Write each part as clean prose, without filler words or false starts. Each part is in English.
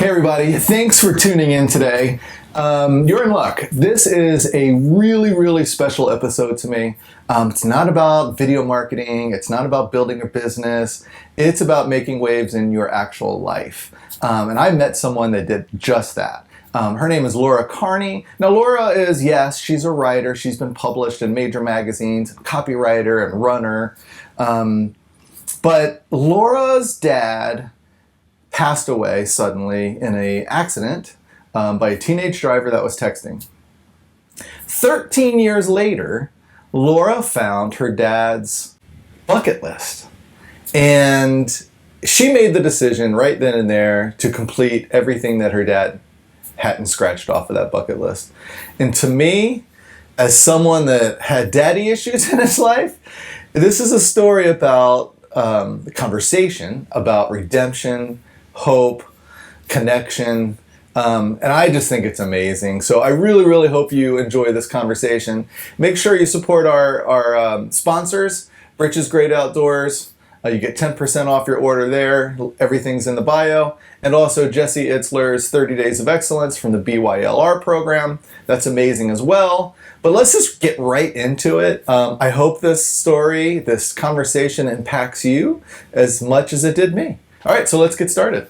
Hey everybody, thanks for tuning in today. You're in luck. This is a really, really special episode to me. It's not about video marketing. It's not about building a business. It's about making waves in your actual life. And I met someone that did just that. Her name is Laura Carney. Now Laura is, yes, she's a writer. She's been published in major magazines, copywriter and runner. But Laura's dad passed away suddenly in an accident by a teenage driver that was texting. 13 years later, Laura found her dad's bucket list. And she made the decision right then and there to complete everything that her dad hadn't scratched off of that bucket list. And to me, as someone that had daddy issues in his life, this is a story about the conversation, about redemption, hope, connection, and I just think it's amazing. So I really, really hope you enjoy this conversation. Make sure you support our sponsors, Britches Great Outdoors. You get 10% off your order there. Everything's in the bio. And also Jesse Itzler's 30 Days of Excellence from the BYLR program. That's amazing as well. But let's just get right into it. I hope this story, this conversation impacts you as much as it did me. All right, so let's get started.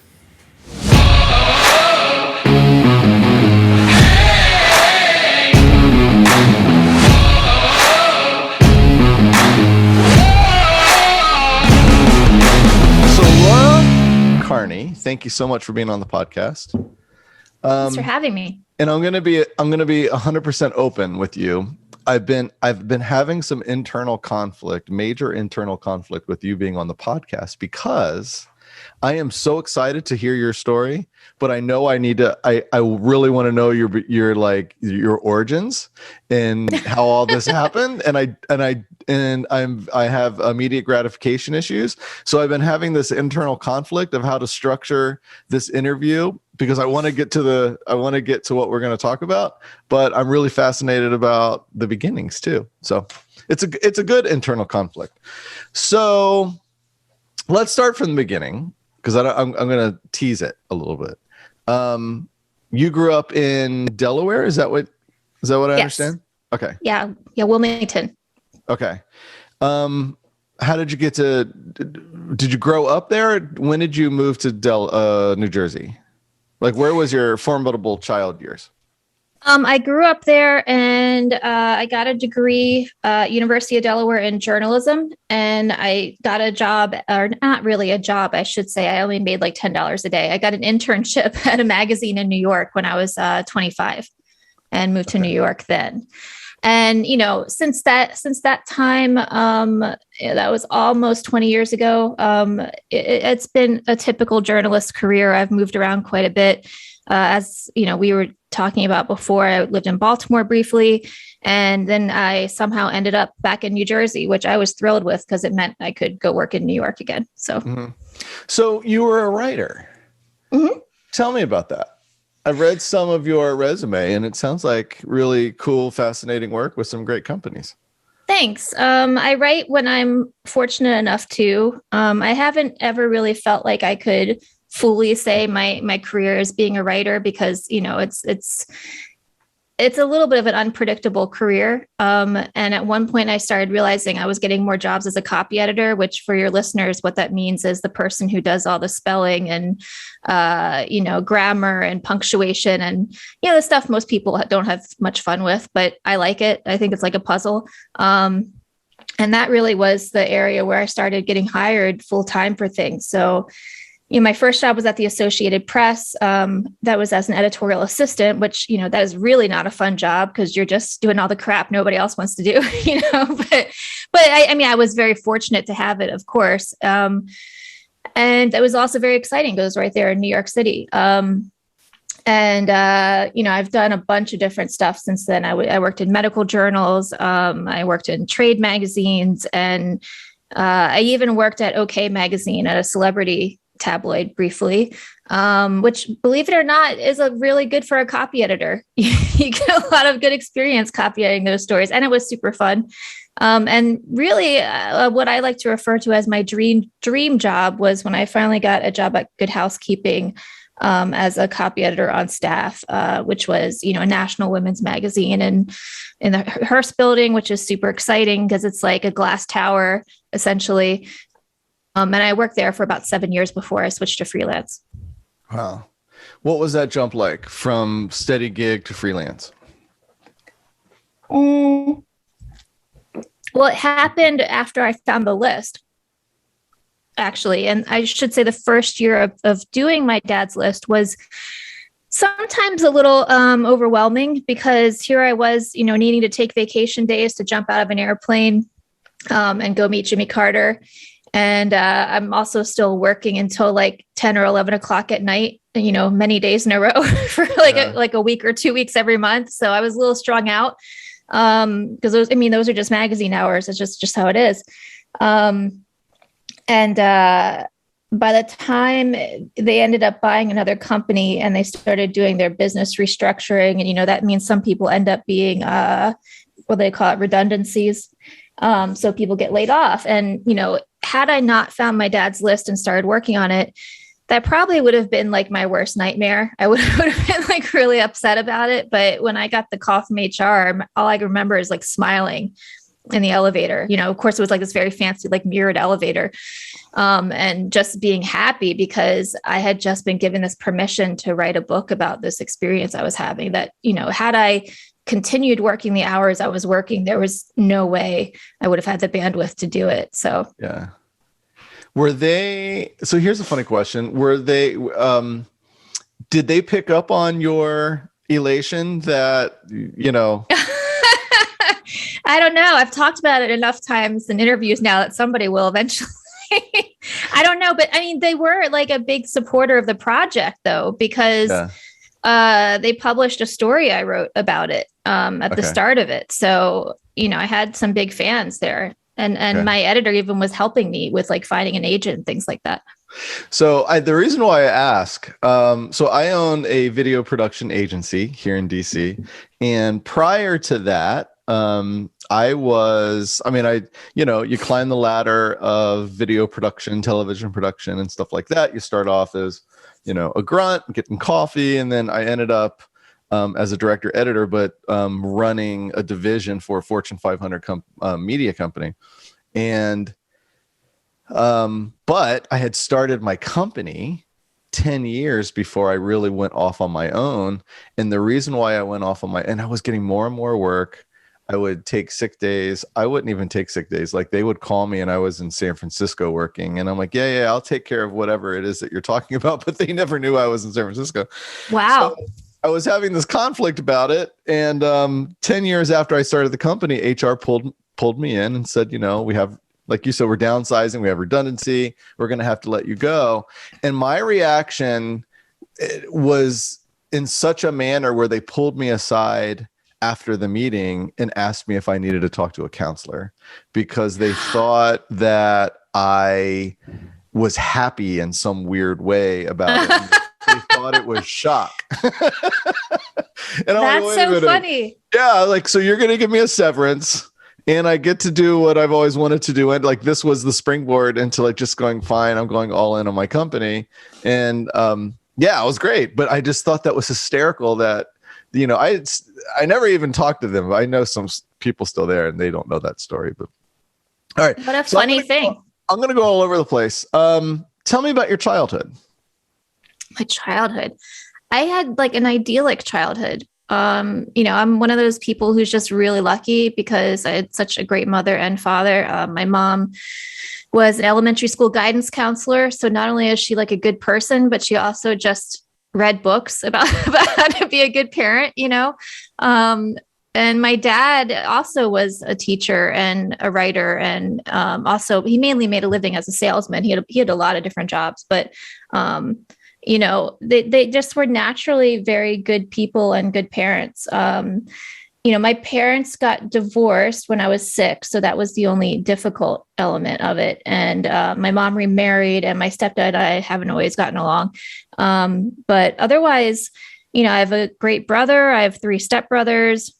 So Laura Carney, thank you so much for being on the podcast. Thanks for having me. And I'm gonna be 100% open with you. I've been having some internal conflict, major internal conflict with you being on the podcast because I am so excited to hear your story, but I know I really want to know your origins and how all this happened. And I have immediate gratification issues. So I've been having this internal conflict of how to structure this interview because I want to get to what we're going to talk about, but I'm really fascinated about the beginnings too. So it's a good internal conflict. So let's start from the beginning because I'm going to tease it a little bit. You grew up in Delaware. Is that what I understand? Okay. Yeah, Wilmington. Okay. How did you did you grow up there? When did you move to New Jersey? Like, where was your formidable child years? I grew up there and I got a degree, University of Delaware in journalism. And I got a job, or not really a job, I should say. I only made like $10 a day. I got an internship at a magazine in New York when I was 25 and moved to New York then. And, since that time, that was almost 20 years ago. It's been a typical journalist career. I've moved around quite a bit. As we were talking about before, I lived in Baltimore briefly, and then I somehow ended up back in New Jersey, which I was thrilled with because it meant I could go work in New York again. So you were a writer. Mm-hmm. Tell me about that. I've read some of your resume, and it sounds like really cool, fascinating work with some great companies. Thanks. I write when I'm fortunate enough to. I haven't ever really felt like I could fully say my career as being a writer because, it's a little bit of an unpredictable career. And at one point I started realizing I was getting more jobs as a copy editor, which for your listeners, what that means is the person who does all the spelling and, grammar and punctuation and, the stuff most people don't have much fun with, but I like it. I think it's like a puzzle. And that really was the area where I started getting hired full time for things. So my first job was at the Associated Press. That was as an editorial assistant, which, that is really not a fun job because you're just doing all the crap nobody else wants to do, but I was very fortunate to have it, of course. And it was also very exciting. It was right there in New York City. I've done a bunch of different stuff since then. I worked in medical journals. I worked in trade magazines, and I even worked at OK Magazine at a celebrity tabloid briefly, which, believe it or not, is really good for a copy editor. You get a lot of good experience copy editing those stories, and it was super fun. And really, what I like to refer to as my dream job was when I finally got a job at Good Housekeeping, as a copy editor on staff, which was, a national women's magazine and in the Hearst building, which is super exciting because it's like a glass tower, essentially. And I worked there for about 7 years before I switched to freelance. Wow. What was that jump like from steady gig to freelance? Well, it happened after I found the list, actually. And I should say the first year of doing my dad's list was sometimes a little overwhelming because here I was, needing to take vacation days to jump out of an airplane and go meet Jimmy Carter. And I'm also still working until like 10 or 11 o'clock at night, many days in a row for like a week or 2 weeks every month. So I was a little strung out because those are just magazine hours. It's just how it is. And by the time they ended up buying another company and they started doing their business restructuring, and, that means some people end up being what they call it, redundancies. So people get laid off. And, had I not found my dad's list and started working on it, that probably would have been like my worst nightmare. I would have been like really upset about it. But when I got the call from HR, all I remember is like smiling in the elevator. Of course, it was like this very fancy, like mirrored elevator. And just being happy because I had just been given this permission to write a book about this experience I was having that, had I continued working the hours I was working, there was no way I would have had the bandwidth to do it. So, yeah. So here's a funny question. Did they pick up on your elation that, I don't know. I've talked about it enough times in interviews now that somebody will eventually. I don't know, but they were like a big supporter of the project though, because they published a story I wrote about it at the start of it. So, I had some big fans there and my editor even was helping me with like finding an agent and things like that. So the reason why I ask, so I own a video production agency here in DC. And prior to that, you climb the ladder of video production, television production and stuff like that. You start off as, a grunt, getting coffee. And then I ended up as a director editor, but running a division for a Fortune 500 media company. And, but I had started my company 10 years before I really went off on my own. And the reason why I went off on and I was getting more and more work. I would take sick days. I wouldn't even take sick days. Like they would call me and I was in San Francisco working and I'm like, yeah, I'll take care of whatever it is that you're talking about. But they never knew I was in San Francisco. Wow. So I was having this conflict about it. And 10 years after I started the company, HR pulled me in and said, we have, like you said, we're downsizing. We have redundancy. We're going to have to let you go. And my reaction was in such a manner where they pulled me aside after the meeting and asked me if I needed to talk to a counselor because they thought that I was happy in some weird way about it. They thought it was shock. And that's like, so funny. Yeah. Like, so you're going to give me a severance and I get to do what I've always wanted to do. And like, this was the springboard into like, just going, fine, I'm going all in on my company. And it was great. But I just thought that was hysterical that, I never even talked to them. I know some people still there and they don't know that story, but all right. What a funny thing. I'm going to go all over the place. Tell me about your childhood. My childhood. I had like an idyllic childhood. I'm one of those people who's just really lucky because I had such a great mother and father. My mom was an elementary school guidance counselor. So not only is she like a good person, but she also just read books about how to be a good parent, and my dad also was a teacher and a writer. And also he mainly made a living as a salesman. He had a lot of different jobs, but they just were naturally very good people and good parents. My parents got divorced when I was 6. So that was the only difficult element of it. And my mom remarried and my stepdad and I haven't always gotten along. But otherwise, I have a great brother. I have 3 stepbrothers.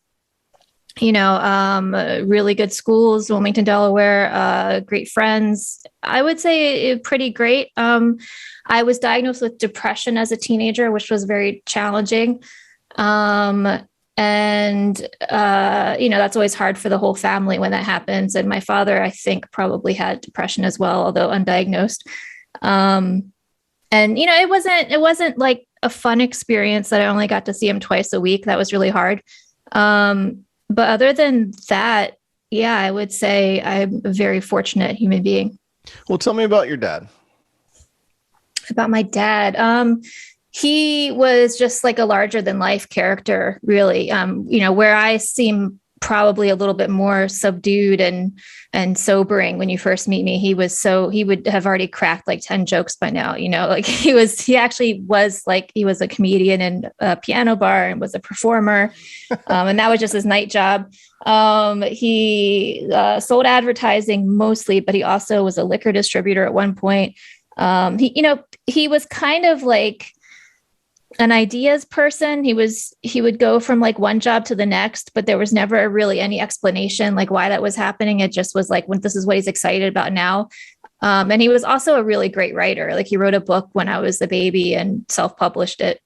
Really good schools, Wilmington, Delaware, great friends. I would say pretty great. I was diagnosed with depression as a teenager, which was very challenging. Um, that's always hard for the whole family when that happens. And my father, I think, probably had depression as well, although undiagnosed. It wasn't like a fun experience that I only got to see him twice a week. That was really hard. But other than that, yeah, I would say I'm a very fortunate human being. Well, tell me about your dad. About my dad. He was just like a larger than life character, really. Where I seem probably a little bit more subdued and sobering when you first meet me, he would have already cracked like 10 jokes by now, like he actually was like, he was a comedian in a piano bar and was a performer. And that was just his night job. He sold advertising mostly, but he also was a liquor distributor at one point. He was kind of like an ideas person. He would go from like one job to the next, but there was never really any explanation like why that was happening. It just was like, when this is what he's excited about now. And he was also a really great writer. Like he wrote a book when I was a baby and self-published it.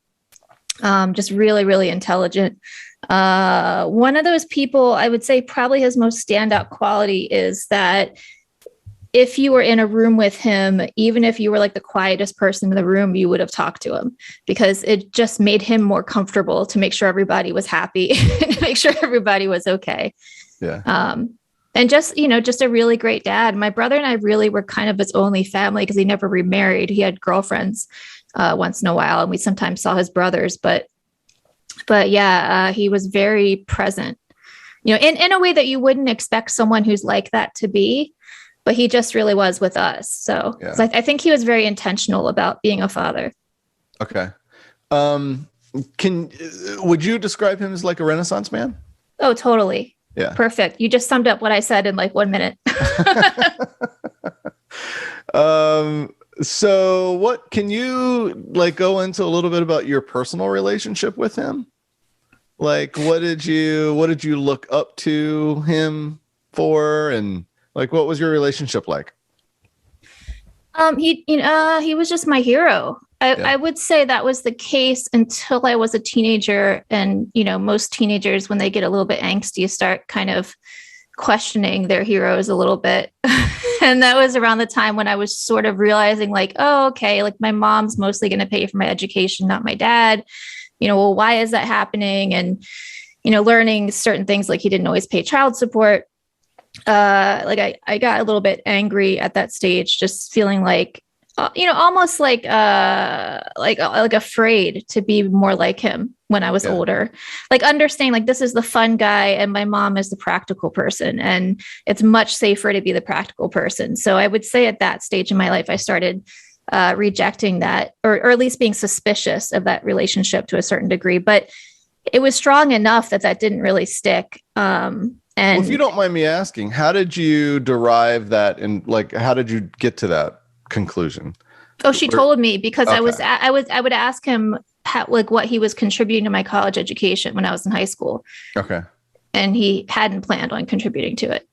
Just really, really intelligent. One of those people, I would say probably his most standout quality is that if you were in a room with him, even if you were like the quietest person in the room, you would have talked to him because it just made him more comfortable to make sure everybody was happy, to make sure everybody was okay. Yeah. And just a really great dad. My brother and I really were kind of his only family because he never remarried. He had girlfriends once in a while, and we sometimes saw his brothers. But yeah, he was very present, in a way that you wouldn't expect someone who's like that to be. But he just really was with us. So, yeah. I think he was very intentional about being a father. Okay. Would you describe him as like a Renaissance man? Oh, totally. Yeah. Perfect. You just summed up what I said in like 1 minute. So what can you like go into a little bit about your personal relationship with him? Like, what did you look up to him for? And like, what was your relationship like? He was just my hero. I would say that was the case until I was a teenager. And, most teenagers, when they get a little bit angsty, you start kind of questioning their heroes a little bit. And that was around the time when I was sort of realizing like, oh, okay, like my mom's mostly going to pay for my education, not my dad. Well, why is that happening? And, learning certain things, like he didn't always pay child support. I got a little bit angry at that stage, just feeling like, almost like afraid to be more like him when I was older, like understanding like this is the fun guy and my mom is the practical person, and it's much safer to be the practical person. So I would say at that stage in my life, I started rejecting that, or at least being suspicious of that relationship to a certain degree, but it was strong enough that didn't really stick. And well, if you don't mind me asking, how did you derive that, and like, how did you get to that conclusion? Oh, she told me because okay. I would ask him what he was contributing to my college education when I was in high school. Okay. And he hadn't planned on contributing to it.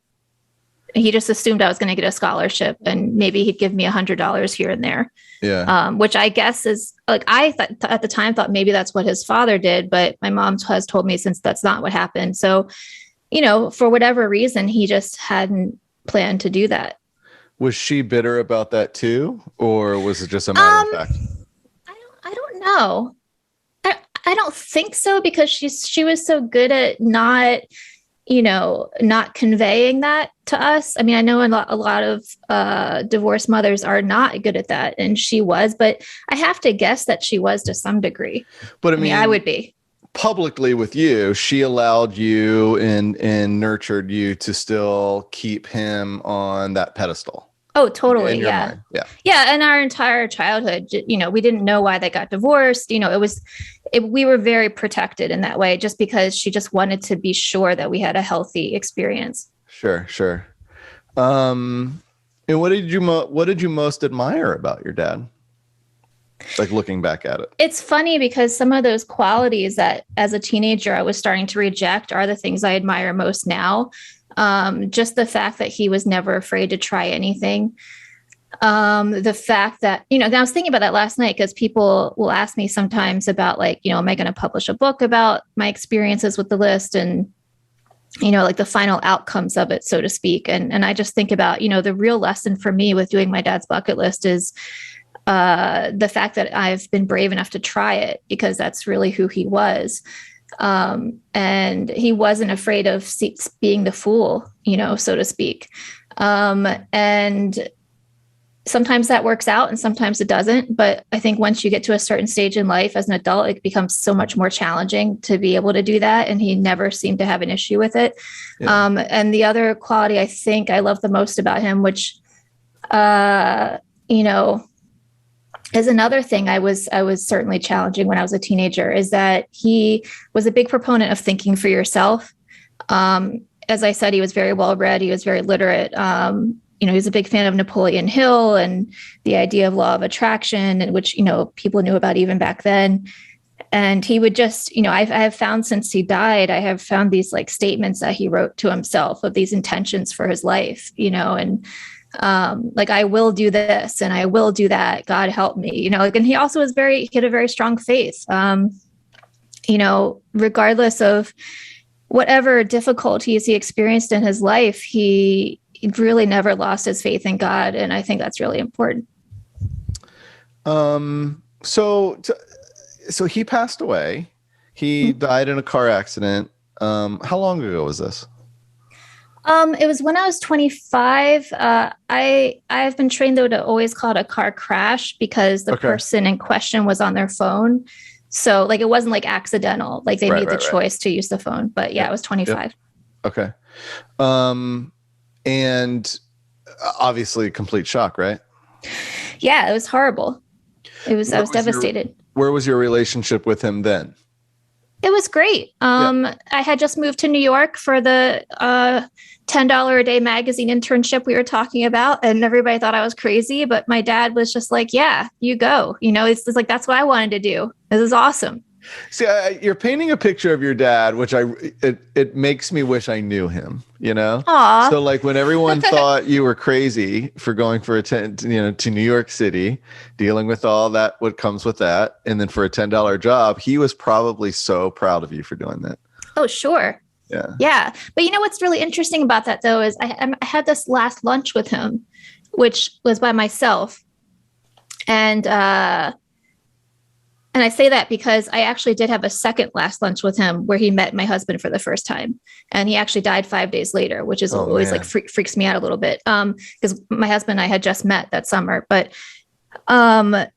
He just assumed I was going to get a scholarship and maybe he'd give me $100 here and there. Yeah. Which I guess is like, at the time thought maybe that's what his father did, but my mom has told me since that's not what happened. So, for whatever reason, he just hadn't planned to do that. Was she bitter about that too? Or was it just a matter of fact? I don't know. I don't think so, because she was so good at not conveying that to us. I mean, I know a lot of divorced mothers are not good at that, and she was, but I have to guess that she was to some degree. But I mean, I would be. Publicly with you, she allowed you and nurtured you to still keep him on that pedestal. Oh, totally. Yeah. Mind. Yeah. Yeah. And our entire childhood, we didn't know why they got divorced. We were very protected in that way, just because she just wanted to be sure that we had a healthy experience. Sure. And what did you most admire about your dad? Like looking back at it. It's funny because some of those qualities that as a teenager I was starting to reject are the things I admire most now. Just the fact that he was never afraid to try anything. The fact that, and I was thinking about that last night because people will ask me sometimes about like, am I going to publish a book about my experiences with the list and, like the final outcomes of it, so to speak. And I just think about, the real lesson for me with doing my dad's bucket list is the fact that I've been brave enough to try it because that's really who he was. And he wasn't afraid of being the fool, so to speak. And sometimes that works out and sometimes it doesn't. But I think once you get to a certain stage in life as an adult, it becomes so much more challenging to be able to do that. And he never seemed to have an issue with it. Yeah. And the other quality I think I love the most about him, which, is another thing I was certainly challenging when I was a teenager, is that he was a big proponent of thinking for yourself. As I said, he was very well read. He was very literate. He was a big fan of Napoleon Hill and the idea of law of attraction, and which, people knew about even back then. And he would just, I have found since he died, I have found these like statements that he wrote to himself of these intentions for his life, and like, I will do this and I will do that. God help me, and he also he had a very strong faith, regardless of whatever difficulties he experienced in his life, he really never lost his faith in God. And I think that's really important. So he passed away. He died in a car accident. How long ago was this? It was when I was 25. I've been trained though to always call it a car crash because the person in question was on their phone. So like, it wasn't like accidental, like they made the choice to use the phone, but yeah, it was 25. Okay. And obviously complete shock, right? Yeah, it was horrible. I was devastated. Where was your relationship with him then? It was great. I had just moved to New York for the $10 a day magazine internship we were talking about, and everybody thought I was crazy, but my dad was just like, yeah, you go. It's like, that's what I wanted to do. This is awesome. See, you're painting a picture of your dad, which it makes me wish I knew him, Aww. So like when everyone thought you were crazy for going for to New York City, dealing with all that, what comes with that. And then for a $10 job, he was probably so proud of you for doing that. Oh, sure. Yeah. Yeah. But what's really interesting about that though, is I had this last lunch with him, which was by myself. And I say that because I actually did have a second last lunch with him where he met my husband for the first time. And he actually died 5 days later, which is always like freaks me out a little bit. Because my husband and I had just met that summer. But at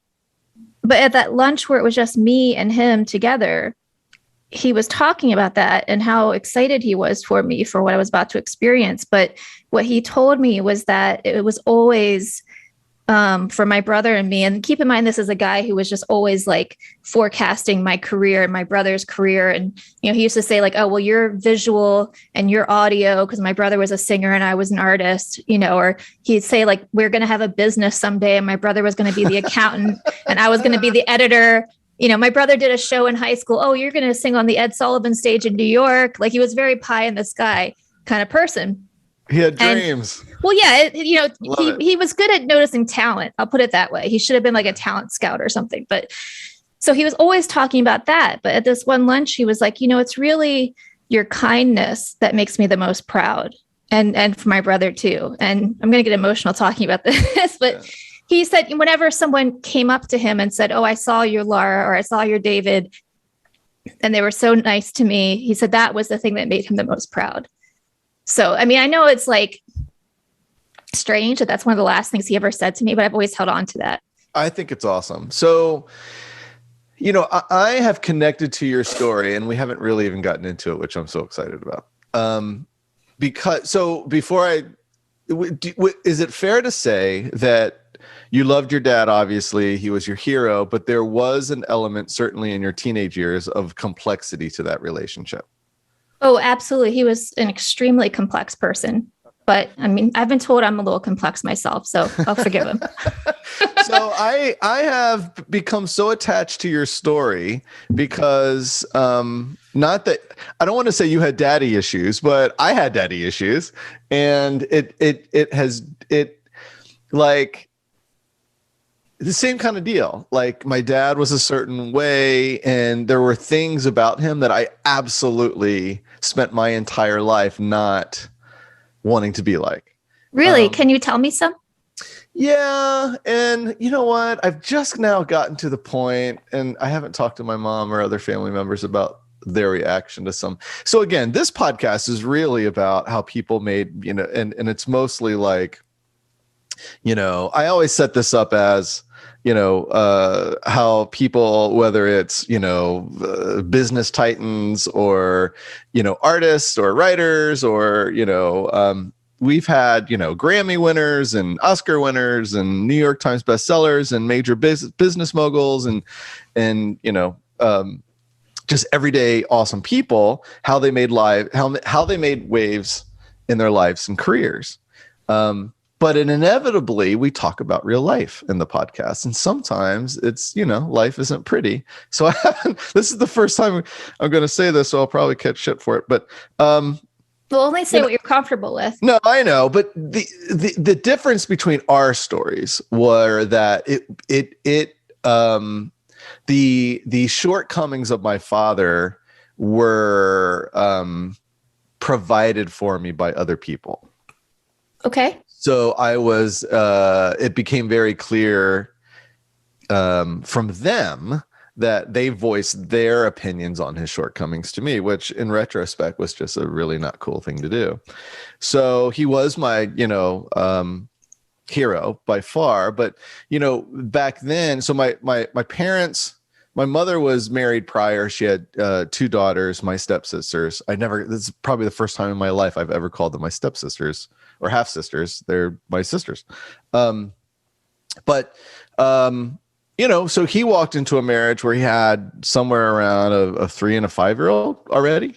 that lunch where it was just me and him together, he was talking about that and how excited he was for me for what I was about to experience. But what he told me was that it was always for my brother and me. And keep in mind, this is a guy who was just always like forecasting my career and my brother's career. And, he used to say like, oh, well, you're visual and you're audio, because my brother was a singer and I was an artist, or he'd say like, we're going to have a business someday. And my brother was going to be the accountant and I was going to be the editor. My brother did a show in high school. Oh, you're going to sing on the Ed Sullivan stage in New York. Like, he was very pie in the sky kind of person. He had dreams. Well, yeah, he was good at noticing talent. I'll put it that way. He should have been like a talent scout or something. But so he was always talking about that. But at this one lunch, he was like, it's really your kindness that makes me the most proud. And for my brother too. And I'm going to get emotional talking about this, but he said whenever someone came up to him and said, oh, I saw your Laura, or I saw your David, and they were so nice to me, he said that was the thing that made him the most proud. So, I know it's like strange that that's one of the last things he ever said to me, but I've always held on to that. I think it's awesome. So, I have connected to your story and we haven't really even gotten into it, which I'm so excited about. Is it fair to say that you loved your dad? Obviously he was your hero, but there was an element certainly in your teenage years of complexity to that relationship. Oh, absolutely. He was an extremely complex person. But I mean, I've been told I'm a little complex myself, so I'll forgive him. So I have become so attached to your story because not that I don't want to say you had daddy issues, but I had daddy issues, and it has like the same kind of deal. Like my dad was a certain way, and there were things about him that I absolutely spent my entire life not wanting to be like. Really? Can you tell me some? Yeah. And you know what? I've just now gotten to the point, and I haven't talked to my mom or other family members about their reaction to some. So again, this podcast is really about how people made, and it's mostly like, I always set this up as, how people, whether it's, business titans or, artists or writers or, we've had, Grammy winners and Oscar winners and New York Times bestsellers and major business moguls and just everyday awesome people, how they made how they made waves in their lives and careers. But inevitably we talk about real life in the podcast. And sometimes it's, life isn't pretty. So this is the first time I'm going to say this, so I'll probably catch shit for it. But, we'll only say what you're comfortable with. No, I know. But the difference between our stories were that the shortcomings of my father were provided for me by other people. Okay. So I was, it became very clear from them that they voiced their opinions on his shortcomings to me, which in retrospect was just a really not cool thing to do. So he was my, hero by far. But, back then, so my parents, my mother was married prior. She had 2 daughters, my stepsisters. This is probably the first time in my life I've ever called them my stepsisters or half sisters. They're my sisters. So he walked into a marriage where he had somewhere around a 3 and a 5-year-old already.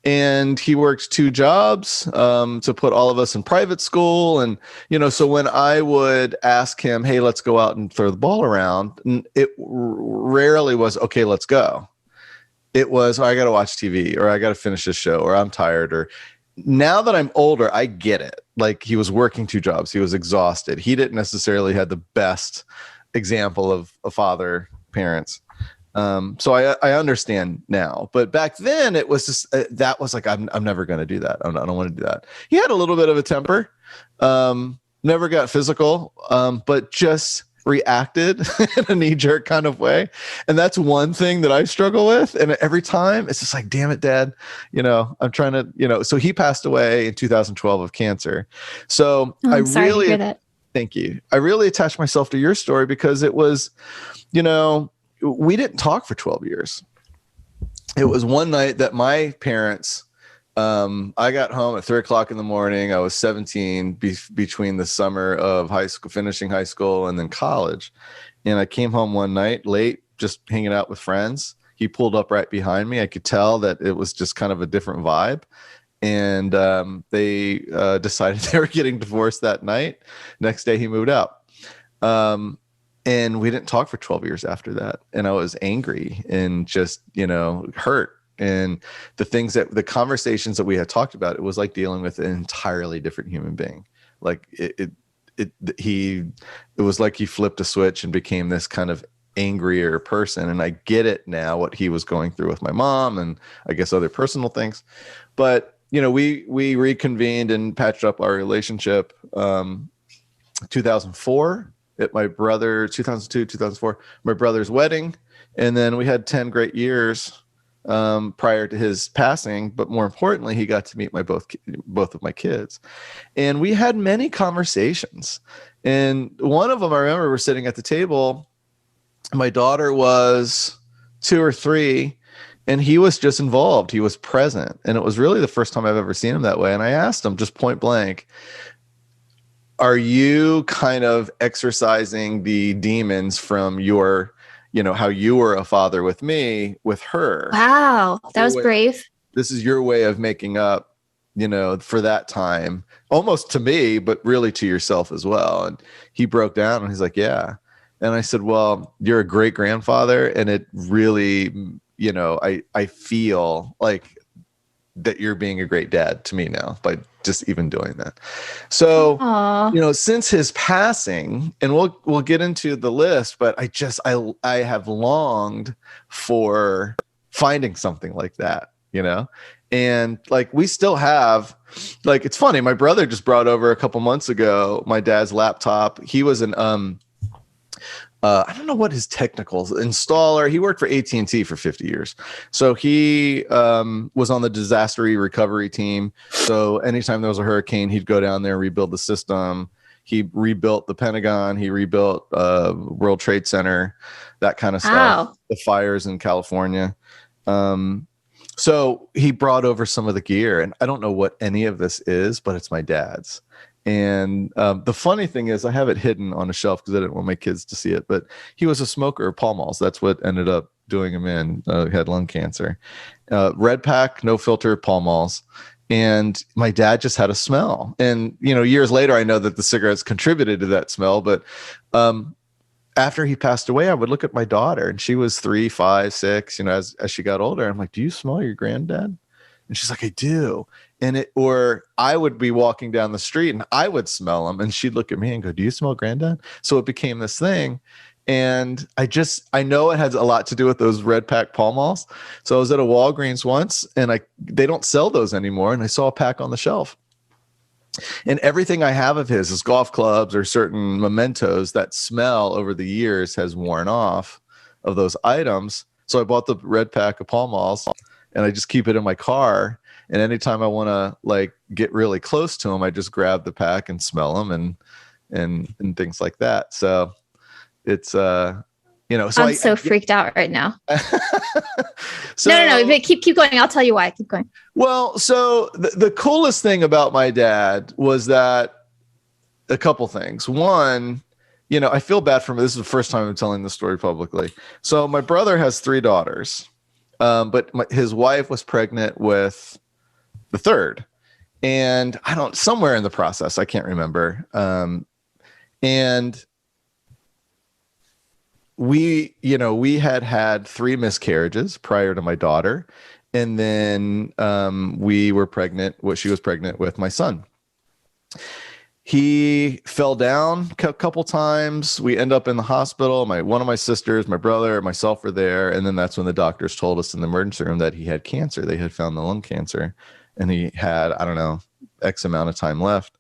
And he worked 2 jobs to put all of us in private school. And, so when I would ask him, hey, let's go out and throw the ball around, it rarely was, okay, let's go. It was, I got to watch TV, or I got to finish this show, or I'm tired. Or now that I'm older, I get it. Like, he was working 2 jobs. He was exhausted. He didn't necessarily have the best example of a father, parents. So I understand now, but back then it was just, that was like, I'm never going to do that. I don't want to do that. He had a little bit of a temper, never got physical, but just reacted in a knee-jerk kind of way. And that's one thing that I struggle with. And every time it's just like, damn it, Dad, I'm trying to, so he passed away in 2012 of cancer. So I'm sorry to hear that. Thank you. I really attached myself to your story because it was, we didn't talk for 12 years. It was one night that my parents, I got home at 3:00 in the morning. I was 17 between the summer of high school, finishing high school, and then college. And I came home one night late, just hanging out with friends. He pulled up right behind me. I could tell that it was just kind of a different vibe. And they decided they were getting divorced that night. Next day he moved out. And we didn't talk for 12 years after that. And I was angry and just, hurt. And the conversations that we had talked about, it was like dealing with an entirely different human being. Like it was like he flipped a switch and became this kind of angrier person. And I get it now, what he was going through with my mom and I guess other personal things. But, we reconvened and patched up our relationship, 2004. At my brother, 2002, 2004, my brother's wedding. And then we had 10 great years prior to his passing. But more importantly, he got to meet both of my kids. And we had many conversations. And one of them, I remember we're sitting at the table. My daughter was 2 or 3, and he was just involved. He was present. And it was really the first time I've ever seen him that way. And I asked him just point blank, are you kind of exercising the demons from your, how you were a father with me, with her? Wow. That was brave. This is your way of making up for that time, almost to me, but really to yourself as well. And he broke down and he's like, yeah. And I said, well, you're a great grandfather. And it really, I feel like that you're being a great dad to me now by just even doing that. So, Aww. since his passing, and we'll get into the list, but I have longed for finding something like that, and like we still have, like, it's funny. My brother just brought over a couple months ago my dad's laptop. He was an I don't know what his technical installer. He worked for AT&T for 50 years. So he was on the disaster recovery team. So anytime there was a hurricane, he'd go down there and rebuild the system. He rebuilt the Pentagon. He rebuilt World Trade Center, that kind of stuff. Wow. The fires in California. So he brought over some of the gear, and I don't know what any of this is, but it's my dad's. And the funny thing is, I have it hidden on a shelf because I didn't want my kids to see it. But he was a smoker of Pall Malls. That's what ended up doing him in. He had lung cancer. Red pack, no filter, Pall Malls. And my dad just had a smell. And, years later, I know that the cigarettes contributed to that smell. But after he passed away, I would look at my daughter, and she was 3, 5, 6, as she got older. I'm like, do you smell your granddad? And she's like, I do. Or I would be walking down the street and I would smell him, and she'd look at me and go, do you smell granddad? So it became this thing. And I know it has a lot to do with those red pack Pall Malls. So I was at a Walgreens once, and they don't sell those anymore. And I saw a pack on the shelf. And everything I have of his is golf clubs or certain mementos that smell over the years has worn off of those items. So I bought the red pack of Pall Malls, and I just keep it in my car. And anytime I want to get really close to them, I just grab the pack and smell them and things like that. So it's, So I'm so freaked out right now. So, no. Keep going. I'll tell you why. Keep going. Well, so the coolest thing about my dad was that a couple things. One, I feel bad for him. This is the first time I'm telling this story publicly. So my brother has 3 daughters. But his wife was pregnant with the third, and somewhere in the process, I can't remember. And we had 3 miscarriages prior to my daughter. And then she was pregnant with my son. He fell down a couple times. We end up in the hospital. One of my sisters, my brother, myself were there. And then that's when the doctors told us in the emergency room that he had cancer. They had found the lung cancer, and he had, I don't know, X amount of time left.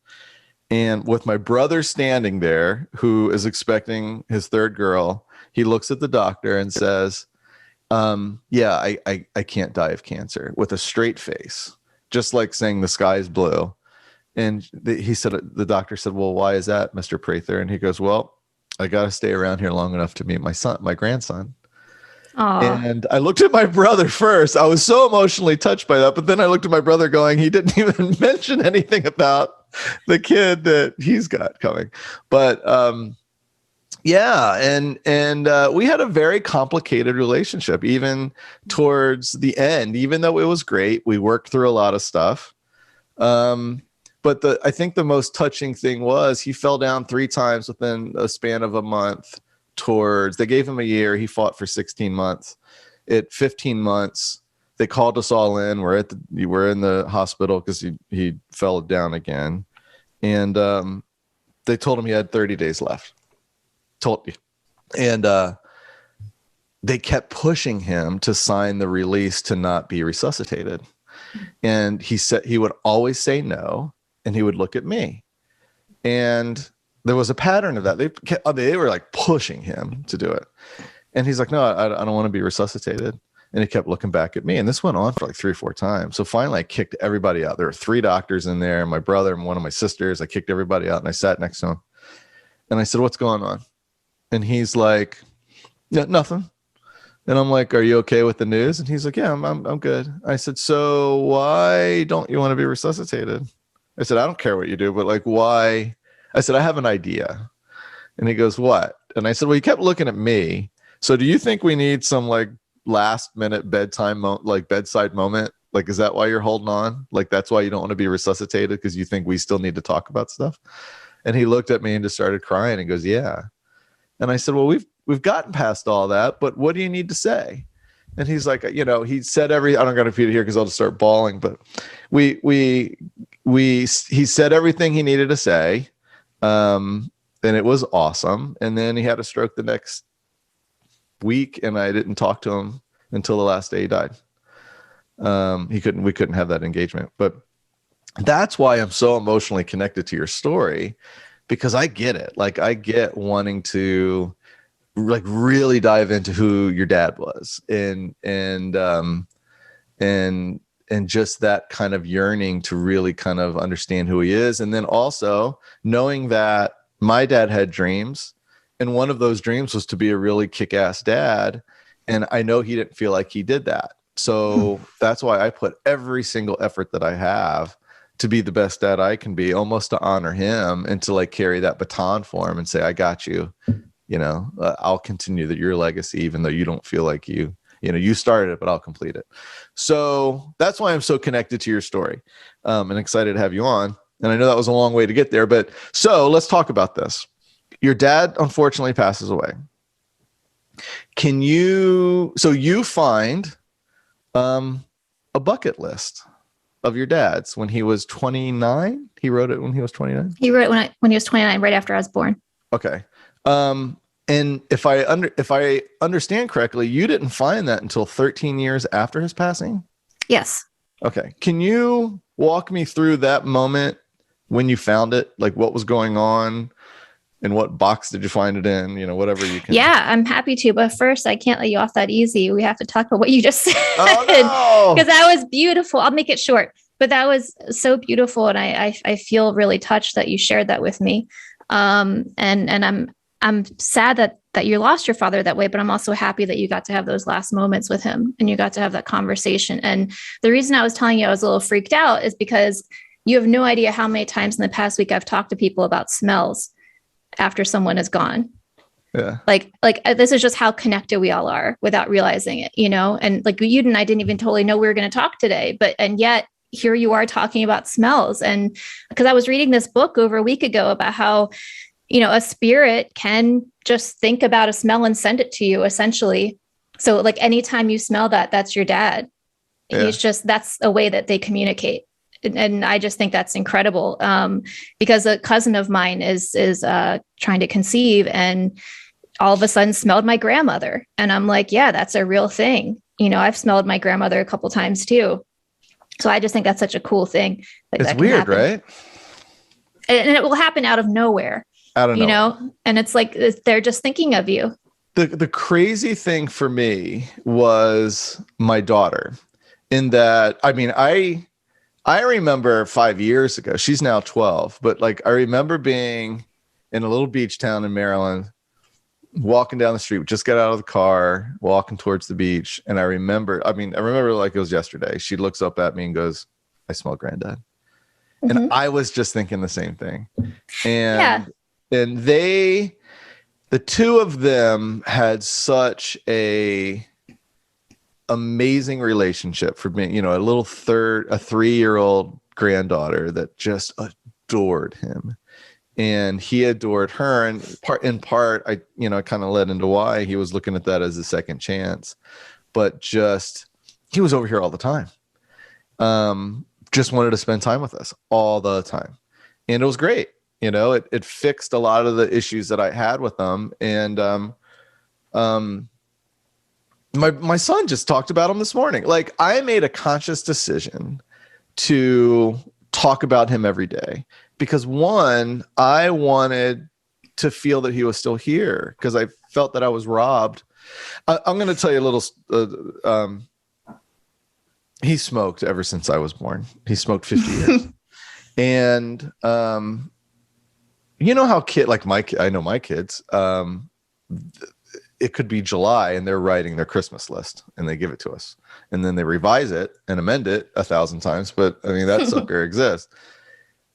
And with my brother standing there, who is expecting his third girl, he looks at the doctor and says, yeah, I can't die of cancer, with a straight face, just like saying the sky's blue. And the doctor said, well, why is that, Mr. Prather? And he goes, well, I got to stay around here long enough to meet my grandson. Aww. And I looked at my brother first. I was so emotionally touched by that. But then I looked at my brother going, he didn't even mention anything about the kid that he's got coming. But yeah. And we had a very complicated relationship, even towards the end. Even though it was great, we worked through a lot of stuff. But I think the most touching thing was he fell down 3 times within a span of a month. They gave him a year. He fought for 16 months. At 15 months, they called us all in. We're in the hospital because he fell down again. And they told him he had 30 days left. And they kept pushing him to sign the release to not be resuscitated. And he said he would always say no. And he would look at me, and there was a pattern of that. They were like pushing him to do it. And he's like, no, I don't want to be resuscitated. And he kept looking back at me. And this went on for like 3 or 4 times. So finally I kicked everybody out. There were 3 doctors in there, my brother and one of my sisters. I kicked everybody out, and I sat next to him. And I said, what's going on? And he's like, yeah, nothing. And I'm like, are you okay with the news? And he's like, yeah, I'm good. I said, so why don't you want to be resuscitated? I said, I don't care what you do, but like, why? I said, I have an idea. And he goes, what? And I said, well, you kept looking at me. So do you think we need some like last minute bedside moment Like, is that why you're holding on? Like, that's why you don't want to be resuscitated, because you think we still need to talk about stuff? And he looked at me and just started crying and goes, yeah. And I said, well, we've gotten past all that, but what do you need to say? And he's like, he said I don't got to repeat it here because I'll just start bawling, but he said everything he needed to say. And it was awesome. And then he had a stroke the next week, and I didn't talk to him until the last day he died. We couldn't have that engagement, but that's why I'm so emotionally connected to your story, because I get it. Like, I get wanting to like really dive into who your dad was, and just that kind of yearning to really kind of understand who he is. And then also knowing that my dad had dreams, and one of those dreams was to be a really kick-ass dad. And I know he didn't feel like he did that. So that's why I put every single effort that I have to be the best dad I can be, almost to honor him and to like carry that baton for him and say, I got you. I'll continue your legacy, even though you don't feel like you started it, but I'll complete it. So that's why I'm so connected to your story, and excited to have you on. And I know that was a long way to get there, but so let's talk about this. Your dad unfortunately passes away. You find a bucket list of your dad's when he was 29. He wrote it when he was 29. He wrote it when he was 29, right after I was born. Okay. And if I understand correctly, you didn't find that until 13 years after his passing? Yes. Okay. Can you walk me through that moment when you found it? Like, what was going on, and what box did you find it in? Whatever you can. Yeah, I'm happy to. But first, I can't let you off that easy. We have to talk about what you just said. Oh, no. Because that was beautiful. I'll make it short. But that was so beautiful. And I feel really touched that you shared that with me. And I'm sad that you lost your father that way, but I'm also happy that you got to have those last moments with him and you got to have that conversation. And the reason I was telling you I was a little freaked out is because you have no idea how many times in the past week I've talked to people about smells after someone is gone. Yeah. Like this is just how connected we all are without realizing it, and like you and I didn't even totally know we were going to talk today, and yet here you are talking about smells. And because I was reading this book over a week ago about how, a spirit can just think about a smell and send it to you, essentially. So like anytime you smell that, that's your dad. Yeah. That's a way that they communicate. And I just think that's incredible, because a cousin of mine is trying to conceive and all of a sudden smelled my grandmother. And I'm like, yeah, that's a real thing. I've smelled my grandmother a couple times too. So I just think that's such a cool thing. It's weird, right? And it will happen out of nowhere. I don't know. And it's like, they're just thinking of you. The crazy thing for me was my daughter, in that, I remember 5 years ago, she's now 12, but like, I remember being in a little beach town in Maryland, walking down the street. We just got out of the car, walking towards the beach. And I remember like it was yesterday. She looks up at me and goes, I smell granddad. Mm-hmm. And I was just thinking the same thing. And the two of them had such a amazing relationship for me, a 3-year-old granddaughter that just adored him, and he adored her. And in part, I kind of led into why he was looking at that as a second chance, but he was over here all the time. Just wanted to spend time with us all the time. And it was great. It fixed a lot of the issues that I had with them. And, my son just talked about him this morning. Like, I made a conscious decision to talk about him every day because, one, I wanted to feel that he was still here because I felt that I was robbed. I'm going to tell you a little, he smoked ever since I was born. He smoked 50 years. And, how I know my kids, it could be July and they're writing their Christmas list and they give it to us and then they revise it and amend it 1,000 times. But that sucker exists.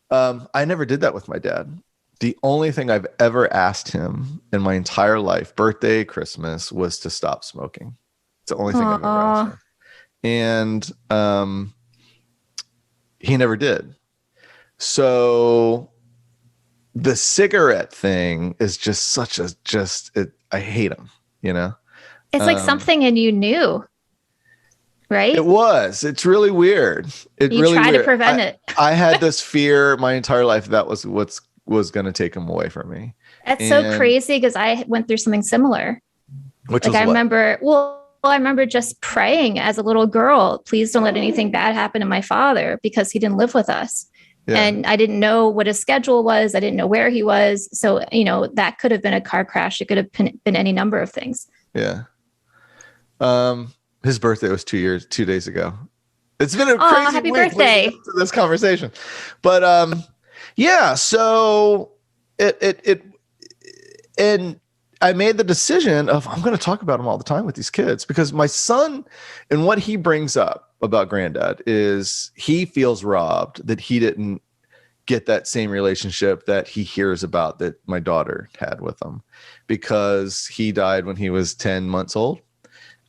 I never did that with my dad. The only thing I've ever asked him in my entire life, birthday, Christmas, was to stop smoking. It's the only thing I've ever asked him. And he never did. So the cigarette thing is just such a I hate him, you know. It's like something in you knew, right? It's really weird. You try to prevent it. I had this fear my entire life that was going to take him away from me. That's so crazy, because I went through something similar. Which like was I remember just praying as a little girl, please don't let anything bad happen to my father, because he didn't live with us. Yeah. And I didn't know what his schedule was. I didn't know where he was. So, that could have been a car crash. It could have been any number of things. Yeah. His birthday was 2 days ago. It's been a crazy happy week birthday to this conversation. But yeah, so it and I made the decision of I'm going to talk about him all the time with these kids, because my son, and what he brings up about granddad is he feels robbed that he didn't get that same relationship that he hears about that my daughter had with him, because he died when he was 10 months old.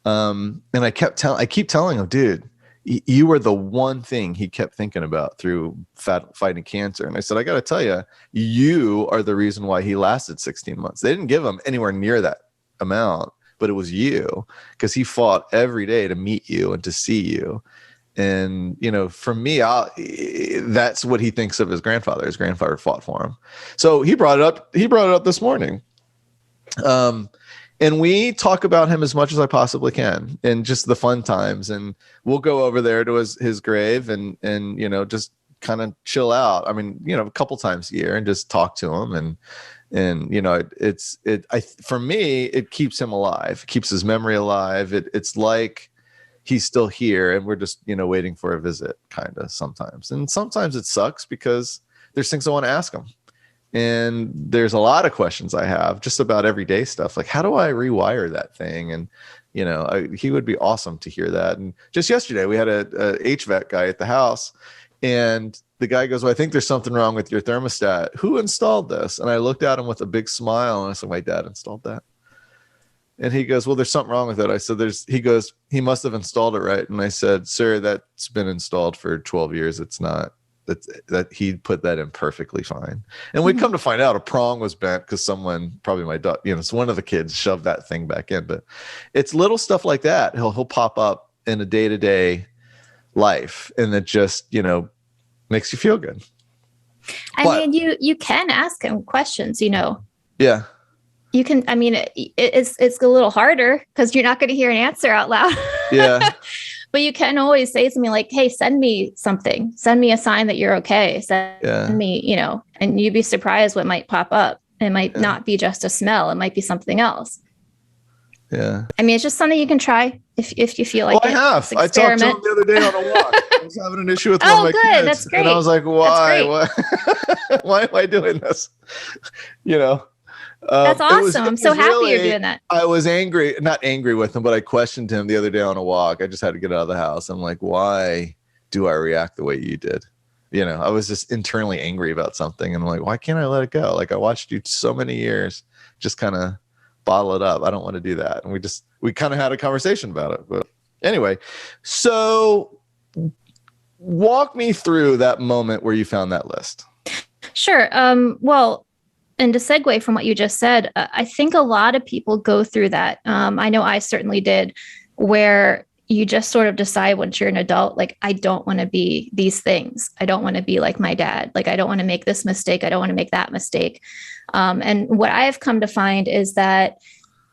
And I keep telling him, dude, you were the one thing he kept thinking about through fighting cancer. And I said, I got to tell you, you are the reason why he lasted 16 months. They didn't give him anywhere near that amount, but it was you, because he fought every day to meet you and to see you. And, for me, that's what he thinks of his grandfather. His grandfather fought for him. So he brought it up this morning. And we talk about him as much as I possibly can, and just the fun times. And we'll go over there to his grave and just kind of chill out. I mean, a couple times a year, and just talk to him. For me, it keeps him alive, it keeps his memory alive. It's like he's still here, and we're just, waiting for a visit kind of sometimes. And sometimes it sucks because there's things I want to ask him. And there's a lot of questions I have just about everyday stuff. Like, how do I rewire that thing? And, he would be awesome to hear that. And just yesterday we had a HVAC guy at the house, and the guy goes, well, I think there's something wrong with your thermostat. Who installed this? And I looked at him with a big smile, and I said, my dad installed that. And he goes, well, there's something wrong with it. I said, he goes, he must have installed it right. And I said, sir, that's been installed for 12 years. It's not. That he put that in perfectly fine. And we come to find out a prong was bent because someone, probably my daughter, it's one of the kids, shoved that thing back in. But it's little stuff like that. He'll pop up in a day-to-day life, and it just, makes you feel good. I mean, you can ask him questions, Yeah. You can, I mean, it's a little harder because you're not going to hear an answer out loud. Yeah. But you can always say something like, hey, send me something. Send me a sign that you're okay. Send me, and you'd be surprised what might pop up. It might not be just a smell. It might be something else. Yeah. I mean, it's just something you can try if you feel like it. I have. I talked to him the other day on a walk. I was having an issue with one of my kids. That's great. And I was like, why? Why am I doing this? That's awesome. I'm so happy you're doing that. I was not angry with him, but I questioned him the other day on a walk. I just had to get out of the house. I'm like, why do I react the way you did? I was just internally angry about something. And I'm like, why can't I let it go? Like, I watched you so many years, just kind of bottle it up. I don't want to do that. And we kind of had a conversation about it. But anyway, so walk me through that moment where you found that list. Sure. Well, and to segue from what you just said, I think a lot of people go through that. I know I certainly did, where you just sort of decide once you're an adult, like, I don't want to be these things. I don't want to be like my dad. Like, I don't want to make this mistake. I don't want to make that mistake. And what I have come to find is that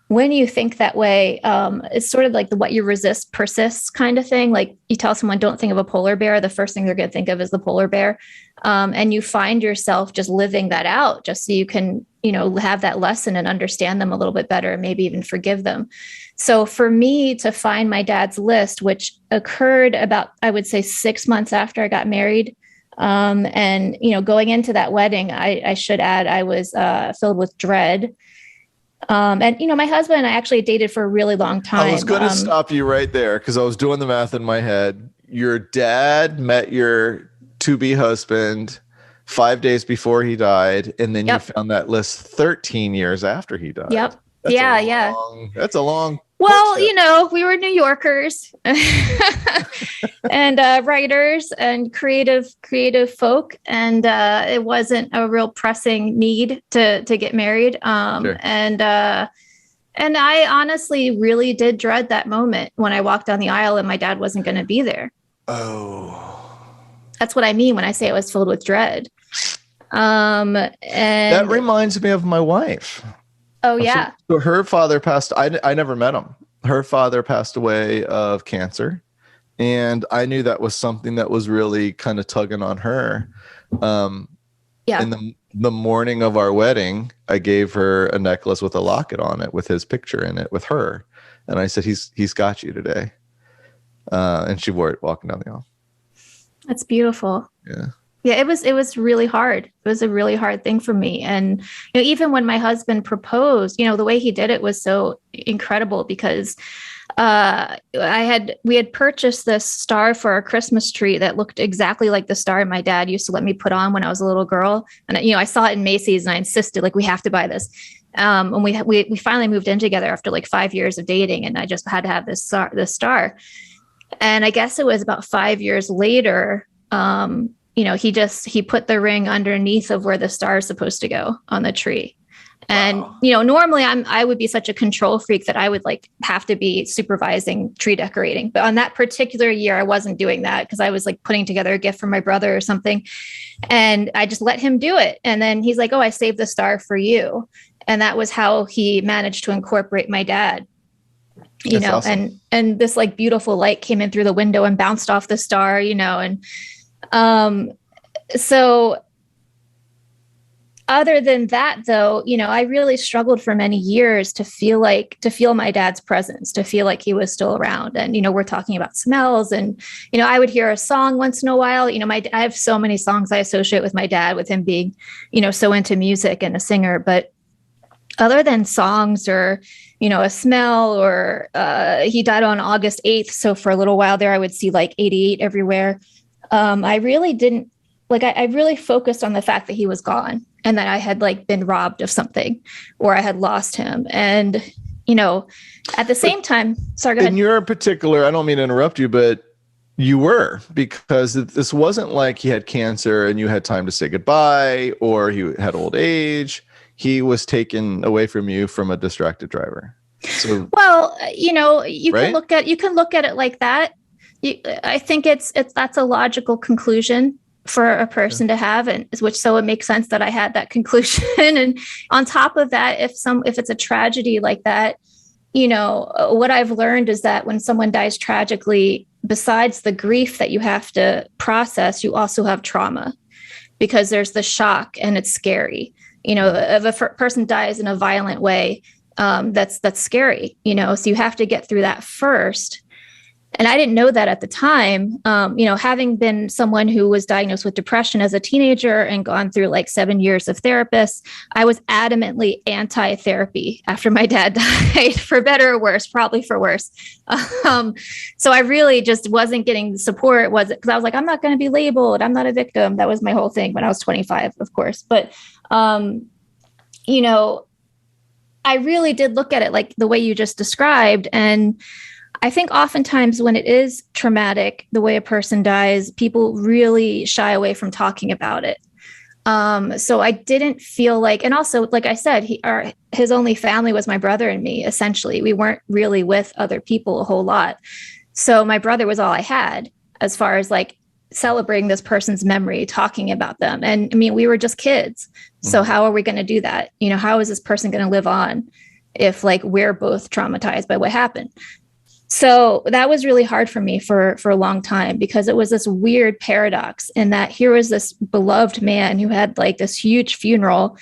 when you think that way, it's sort of like the what you resist persists kind of thing. Like, you tell someone, don't think of a polar bear. The first thing they're going to think of is the polar bear. And you find yourself just living that out just so you can, have that lesson and understand them a little bit better, and maybe even forgive them. So for me to find my dad's list, which occurred about, I would say, 6 months after I got married. And, going into that wedding, I should add, I was filled with dread. And, my husband and I actually dated for a really long time. I was going to stop you right there, because I was doing the math in my head. Your dad met your to-be husband 5 days before he died, and then you found that list 13 years after he died. Yep. That's a long Well, we were New Yorkers and writers and creative folk, and it wasn't a real pressing need to get married. Sure. And I honestly really did dread that moment when I walked down the aisle and my dad wasn't going to be there. Oh, That's what I mean when I say it was filled with dread. And that reminds me of my wife. Oh yeah. So her father passed. I never met him. Her father passed away of cancer, and I knew that was something that was really kind of tugging on her. Yeah. In the morning of our wedding, I gave her a necklace with a locket on it with his picture in it with her, and I said, "He's got you today," and she wore it walking down the aisle. That's beautiful. Yeah. Yeah, it was really hard. It was a really hard thing for me. And even when my husband proposed, the way he did it was so incredible because we had purchased this star for our Christmas tree that looked exactly like the star my dad used to let me put on when I was a little girl. And I saw it in Macy's and I insisted, like, we have to buy this. And we finally moved in together after like 5 years of dating, and I just had to have this star. And I guess it was about 5 years later, he put the ring underneath of where the star is supposed to go on the tree. And, Wow. Normally I would be such a control freak that I would like have to be supervising tree decorating. But on that particular year, I wasn't doing that because I was like putting together a gift for my brother or something. And I just let him do it. And then he's like, "Oh, I saved the star for you." And that was how he managed to incorporate my dad. That's awesome. And this like beautiful light came in through the window and bounced off the star, and so other than that, though, I really struggled for many years to feel my dad's presence, to feel like he was still around. And, we're talking about smells and, I would hear a song once in a while. I have so many songs I associate with my dad, with him being, so into music and a singer. But other than songs or, a smell or he died on August 8th. So for a little while there, I would see like 88 everywhere. I really didn't I really focused on the fact that he was gone and that I had like been robbed of something or I had lost him. And, at the same time, sorry, go ahead. In your particular, I don't mean to interrupt you, but you were, because this wasn't like he had cancer and you had time to say goodbye or he had old age. He was taken away from you from a distracted driver. So, well, you right? can look at it like that. I think that's a logical conclusion for a person to have, and so it makes sense that I had that conclusion. And on top of that, if it's a tragedy like that, what I've learned is that when someone dies tragically, besides the grief that you have to process, you also have trauma, because there's the shock and it's scary. If a person dies in a violent way, that's scary. So you have to get through that first. And I didn't know that at the time. Having been someone who was diagnosed with depression as a teenager and gone through like 7 years of therapists, I was adamantly anti-therapy after my dad died, for better or worse, probably for worse. So I really just wasn't getting the support, because I was like, I'm not going to be labeled. I'm not a victim. That was my whole thing when I was 25, of course. But, I really did look at it like the way you just described. And I think oftentimes when it is traumatic, the way a person dies, people really shy away from talking about it. So I didn't feel like, and also, like I said, his only family was my brother and me, essentially. We weren't really with other people a whole lot. So my brother was all I had as far as like celebrating this person's memory, talking about them. And I mean, we were just kids. So how are we going to do that? How is this person going to live on if like we're both traumatized by what happened? So that was really hard for me for a long time, because it was this weird paradox in that here was this beloved man who had like this huge funeral.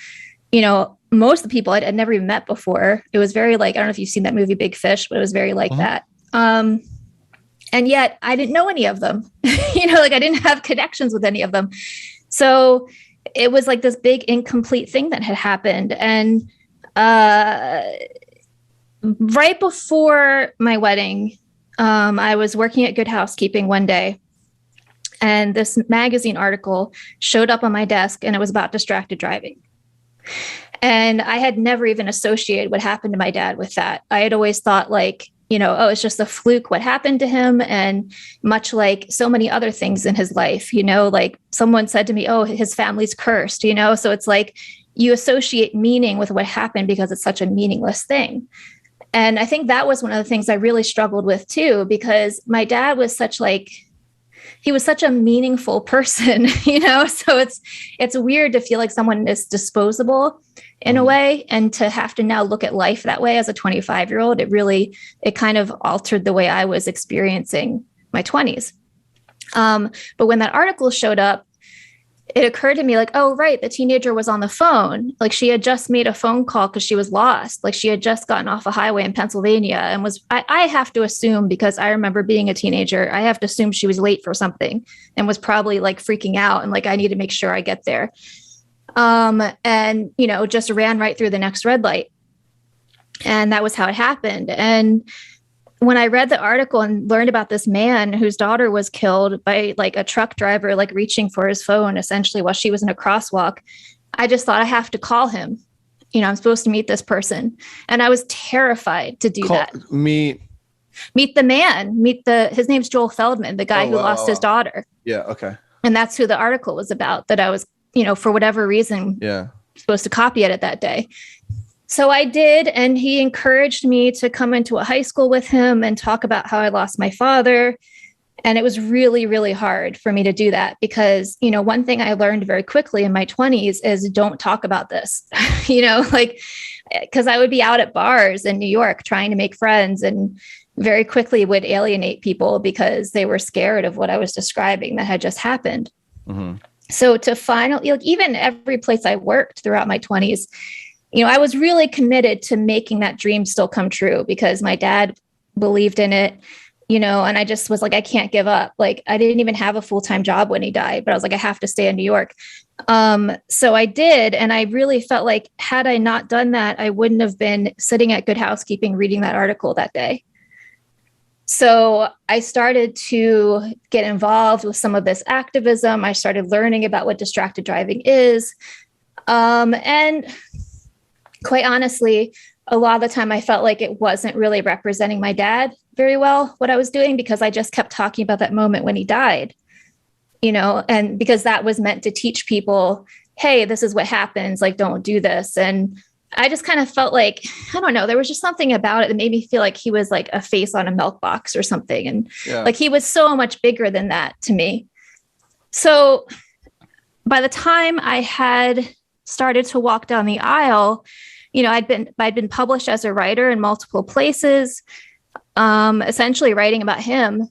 Most of the people I'd never even met before. It was very like, I don't know if you've seen that movie Big Fish, but it was very like that. And yet I didn't know any of them, like I didn't have connections with any of them. So it was like this big incomplete thing that had happened. And right before my wedding, I was working at Good Housekeeping one day, and this magazine article showed up on my desk, and it was about distracted driving. And I had never even associated what happened to my dad with that. I had always thought like, oh, it's just a fluke what happened to him. And much like so many other things in his life, like someone said to me, oh, his family's cursed, so it's like you associate meaning with what happened because it's such a meaningless thing. And I think that was one of the things I really struggled with too, because my dad was he was such a meaningful person, so it's weird to feel like someone is disposable in a way, and to have to now look at life that way as a 25-year-old, it kind of altered the way I was experiencing my 20s. But when that article showed up, it occurred to me like, oh, right, the teenager was on the phone. Like she had just made a phone call because she was lost. Like she had just gotten off a highway in Pennsylvania and I have to assume, because I remember being a teenager, I have to assume she was late for something and was probably like freaking out and like, I need to make sure I get there. And, just ran right through the next red light. And that was how it happened. And when I read the article and learned about this man whose daughter was killed by like a truck driver, like reaching for his phone essentially while she was in a crosswalk, I just thought I have to call him. I'm supposed to meet this person. And I was terrified to do that. Meet the man, his name's Joel Feldman, the guy who lost his daughter. Yeah. Okay. And that's who the article was about, that I was, for whatever reason, supposed to copy edit that day. So I did, and he encouraged me to come into a high school with him and talk about how I lost my father. And it was really, really hard for me to do that because, one thing I learned very quickly in my 20s is don't talk about this, because I would be out at bars in New York trying to make friends and very quickly would alienate people because they were scared of what I was describing that had just happened. Mm-hmm. So to finally, even every place I worked throughout my 20s, I was really committed to making that dream still come true because my dad believed in it, and I just was like, I can't give up. Like, I didn't even have a full-time job when he died, but I was like, I have to stay in New York. So I did. And I really felt like had I not done that, I wouldn't have been sitting at Good Housekeeping reading that article that day. So I started to get involved with some of this activism. I started learning about what distracted driving is. And quite honestly, a lot of the time I felt like it wasn't really representing my dad very well, what I was doing, because I just kept talking about that moment when he died, and because that was meant to teach people, hey, this is what happens, like, don't do this. And I just kind of felt like, I don't know, there was just something about it that made me feel like he was like a face on a milk box or something. And like, he was so much bigger than that to me. So by the time I had started to walk down the aisle, I'd been published as a writer in multiple places, essentially writing about him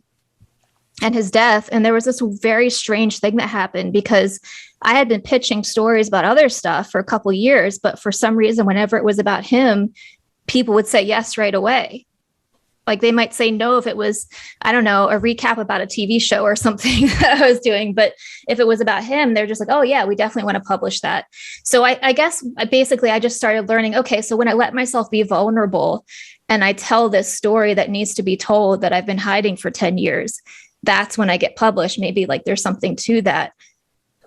and his death. And there was this very strange thing that happened because I had been pitching stories about other stuff for a couple of years, but for some reason, whenever it was about him, people would say yes right away. Like they might say no if it was, I don't know, a recap about a TV show or something that I was doing. But if it was about him, they're just like, oh yeah, we definitely want to publish that. So I guess basically I just started learning, okay, so when I let myself be vulnerable and I tell this story that needs to be told that I've been hiding for 10 years, that's when I get published. Maybe like there's something to that.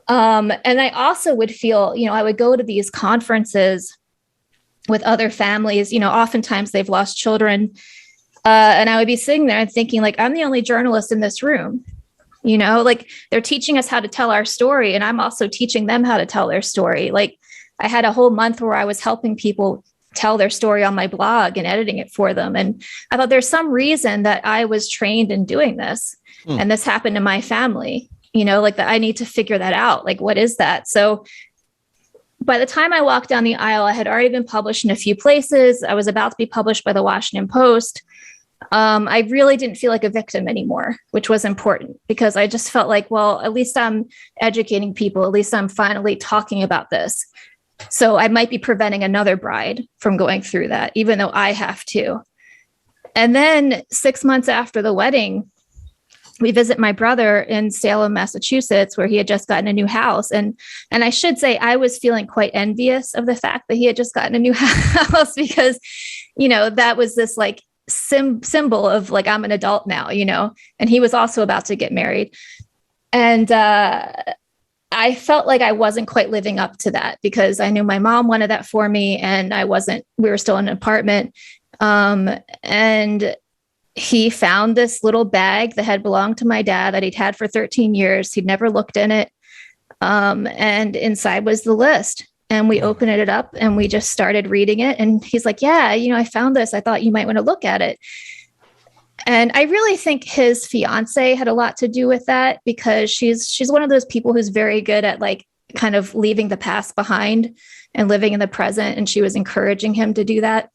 And I also would feel, I would go to these conferences with other families, oftentimes they've lost children. And I would be sitting there and thinking like, I'm the only journalist in this room, like they're teaching us how to tell our story. And I'm also teaching them how to tell their story. Like I had a whole month where I was helping people tell their story on my blog and editing it for them. And I thought there's some reason that I was trained in doing this. And this happened to my family, like that I need to figure that out. Like, what is that? So by the time I walked down the aisle, I had already been published in a few places. I was about to be published by the Washington Post. I really didn't feel like a victim anymore, which was important because I just felt like, well, at least I'm educating people. At least I'm finally talking about this. So I might be preventing another bride from going through that, even though I have to. And then 6 months after the wedding, we visit my brother in Salem, Massachusetts, where he had just gotten a new house. And I should say I was feeling quite envious of the fact that he had just gotten a new house because, that was this like symbol of like, I'm an adult now, and he was also about to get married. And I felt like I wasn't quite living up to that because I knew my mom wanted that for me and we were still in an apartment. And he found this little bag that had belonged to my dad that he'd had for 13 years. He'd never looked in it. And inside was the list. And we opened it up and we just started reading it. And he's like, yeah, I found this. I thought you might want to look at it. And I really think his fiance had a lot to do with that because she's one of those people who's very good at like kind of leaving the past behind and living in the present. And she was encouraging him to do that.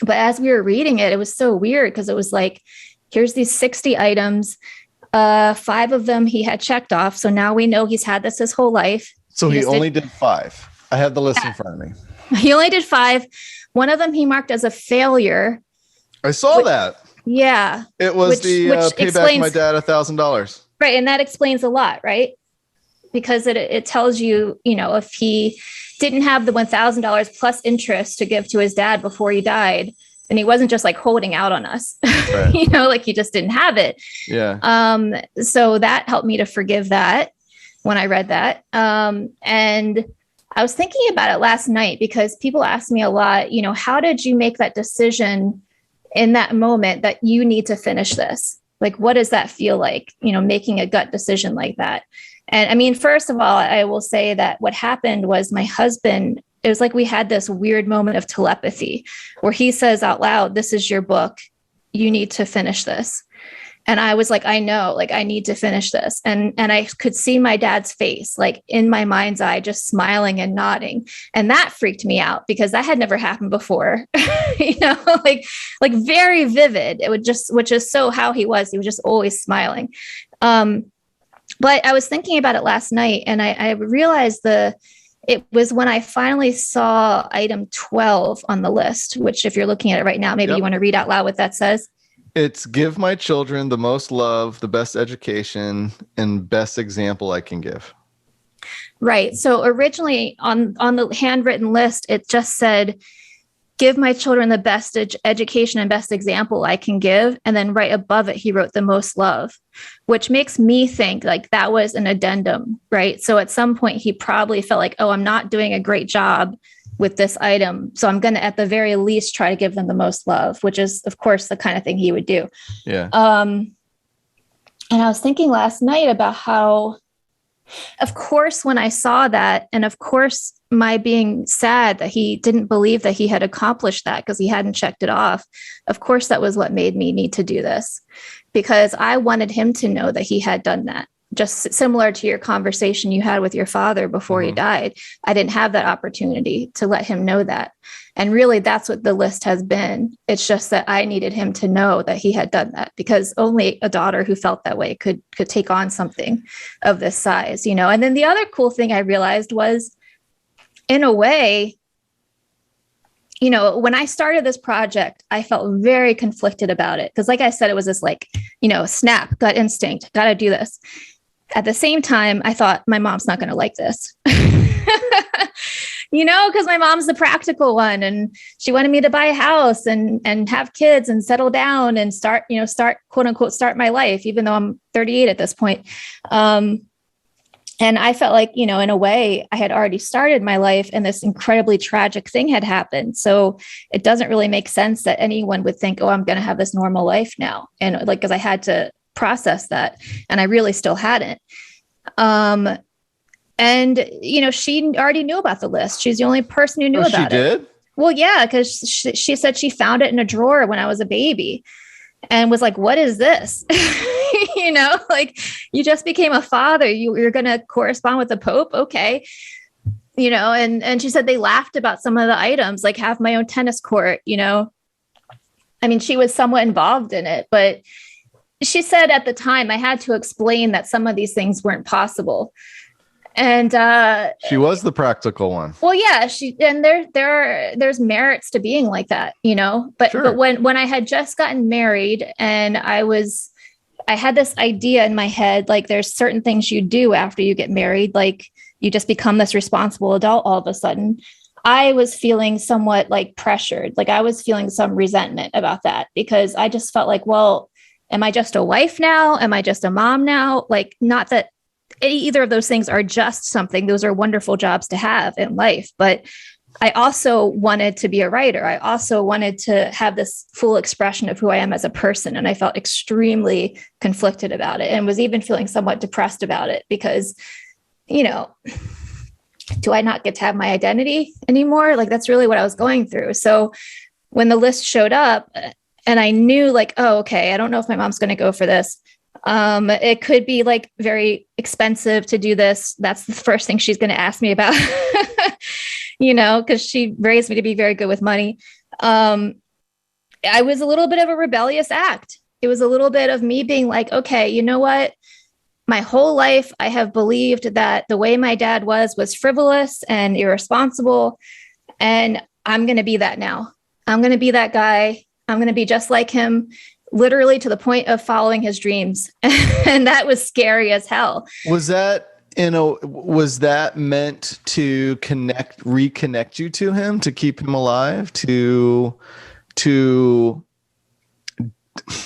But as we were reading it, it was so weird because it was like, here's these 60 items. 5 of them he had checked off. So now we know he's had this his whole life. So he only did 5. I have the list in front of me. He only did 5. One of them he marked as a failure. I saw that. Yeah. It was pay back my dad $1,000. Right. And that explains a lot, right? Because it tells you, if he didn't have the $1,000 plus interest to give to his dad before he died, and he wasn't just like holding out on us, right. Like he just didn't have it. Yeah. So that helped me to forgive that when I read that. And I was thinking about it last night because people ask me a lot, how did you make that decision in that moment that you need to finish this? Like, what does that feel like, making a gut decision like that? And I mean, first of all, I will say that what happened was my husband, it was like we had this weird moment of telepathy where he says out loud, this is your book. You need to finish this. And I was like, I know, like, I need to finish this. And I could see my dad's face, like in my mind's eye, just smiling and nodding. And that freaked me out because that had never happened before, like very vivid. Which is so how he was just always smiling. But I was thinking about it last night and I realized it was when I finally saw item 12 on the list, which if you're looking at it right now, maybe you want to read out loud what that says. It's give my children the most love, the best education, and best example I can give. Right. So originally on the handwritten list, it just said, give my children the best education and best example I can give. And then right above it, he wrote the most love, which makes me think like that was an addendum, right? So at some point he probably felt like, oh, I'm not doing a great job with this item. So I'm going to, at the very least, try to give them the most love, which is, of course, the kind of thing he would do. Yeah. And I was thinking last night about how, of course, when I saw that, and of course, my being sad that he didn't believe that he had accomplished that because he hadn't checked it off. Of course, that was what made me need to do this because I wanted him to know that he had done that. Just similar to your conversation you had with your father before he died. I didn't have that opportunity to let him know that. And really, that's what the list has been. It's just that I needed him to know that he had done that because only a daughter who felt that way could take on something of this size, And then the other cool thing I realized was, in a way, when I started this project, I felt very conflicted about it. Because like I said, it was this like, snap, gut instinct, got to do this. At the same time, I thought my mom's not going to like this, because my mom's the practical one and she wanted me to buy a house and have kids and settle down and start quote unquote, start my life, even though I'm 38 at this point. And I felt like, in a way I had already started my life and this incredibly tragic thing had happened. So it doesn't really make sense that anyone would think, oh, I'm going to have this normal life now. And like, cause I had to process that and I really still hadn't. And, she already knew about the list. She's the only person who knew about it. She did? Well, yeah. Cause she said she found it in a drawer when I was a baby and was like, what is this? Like you just became a father. You're going to correspond with the Pope. Okay. And she said they laughed about some of the items, like have my own tennis court, I mean, she was somewhat involved in it, but she said at the time I had to explain that some of these things weren't possible. And she was the practical one. Well, yeah, there's merits to being like that, but sure. But when I had just gotten married and I had this idea in my head, like there's certain things you do after you get married, like you just become this responsible adult all of a sudden. I was feeling somewhat like pressured. Like I was feeling some resentment about that because I just felt like, well, am I just a wife now? Am I just a mom now? Like, not that either of those things are just something. Those are wonderful jobs to have in life. But I also wanted to be a writer. I also wanted to have this full expression of who I am as a person. And I felt extremely conflicted about it and was even feeling somewhat depressed about it because, you know, do I not get to have my identity anymore? Like, that's really what I was going through. So when the list showed up and I knew like, oh, okay, I don't know if my mom's going to go for this. It could be like very expensive to do this. That's the first thing she's going to ask me about, you know, because she raised me to be very good with money. I was a little bit of a rebellious act. It was a little bit of me being like, okay, you know what? My whole life, I have believed that the way my dad was frivolous and irresponsible. And I'm going to be that now. I'm going to be that guy. I'm going to be just like him, literally to the point of following his dreams. And that was scary as hell. Was that meant to reconnect you to him, to keep him alive, to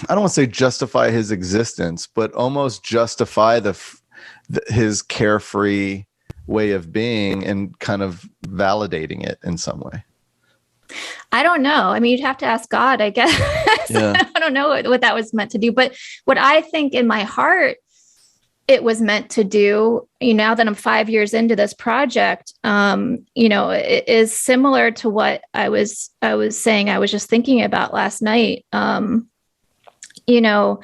I don't want to say justify his existence, but almost justify his carefree way of being and kind of validating it in some way? I don't know. I mean, you'd have to ask God, I guess. Yeah. I don't know what that was meant to do, but what I think in my heart it was meant to do, you know, now that I'm 5 years into this project, you know, it is similar to what I was saying. I was just thinking about last night. You know,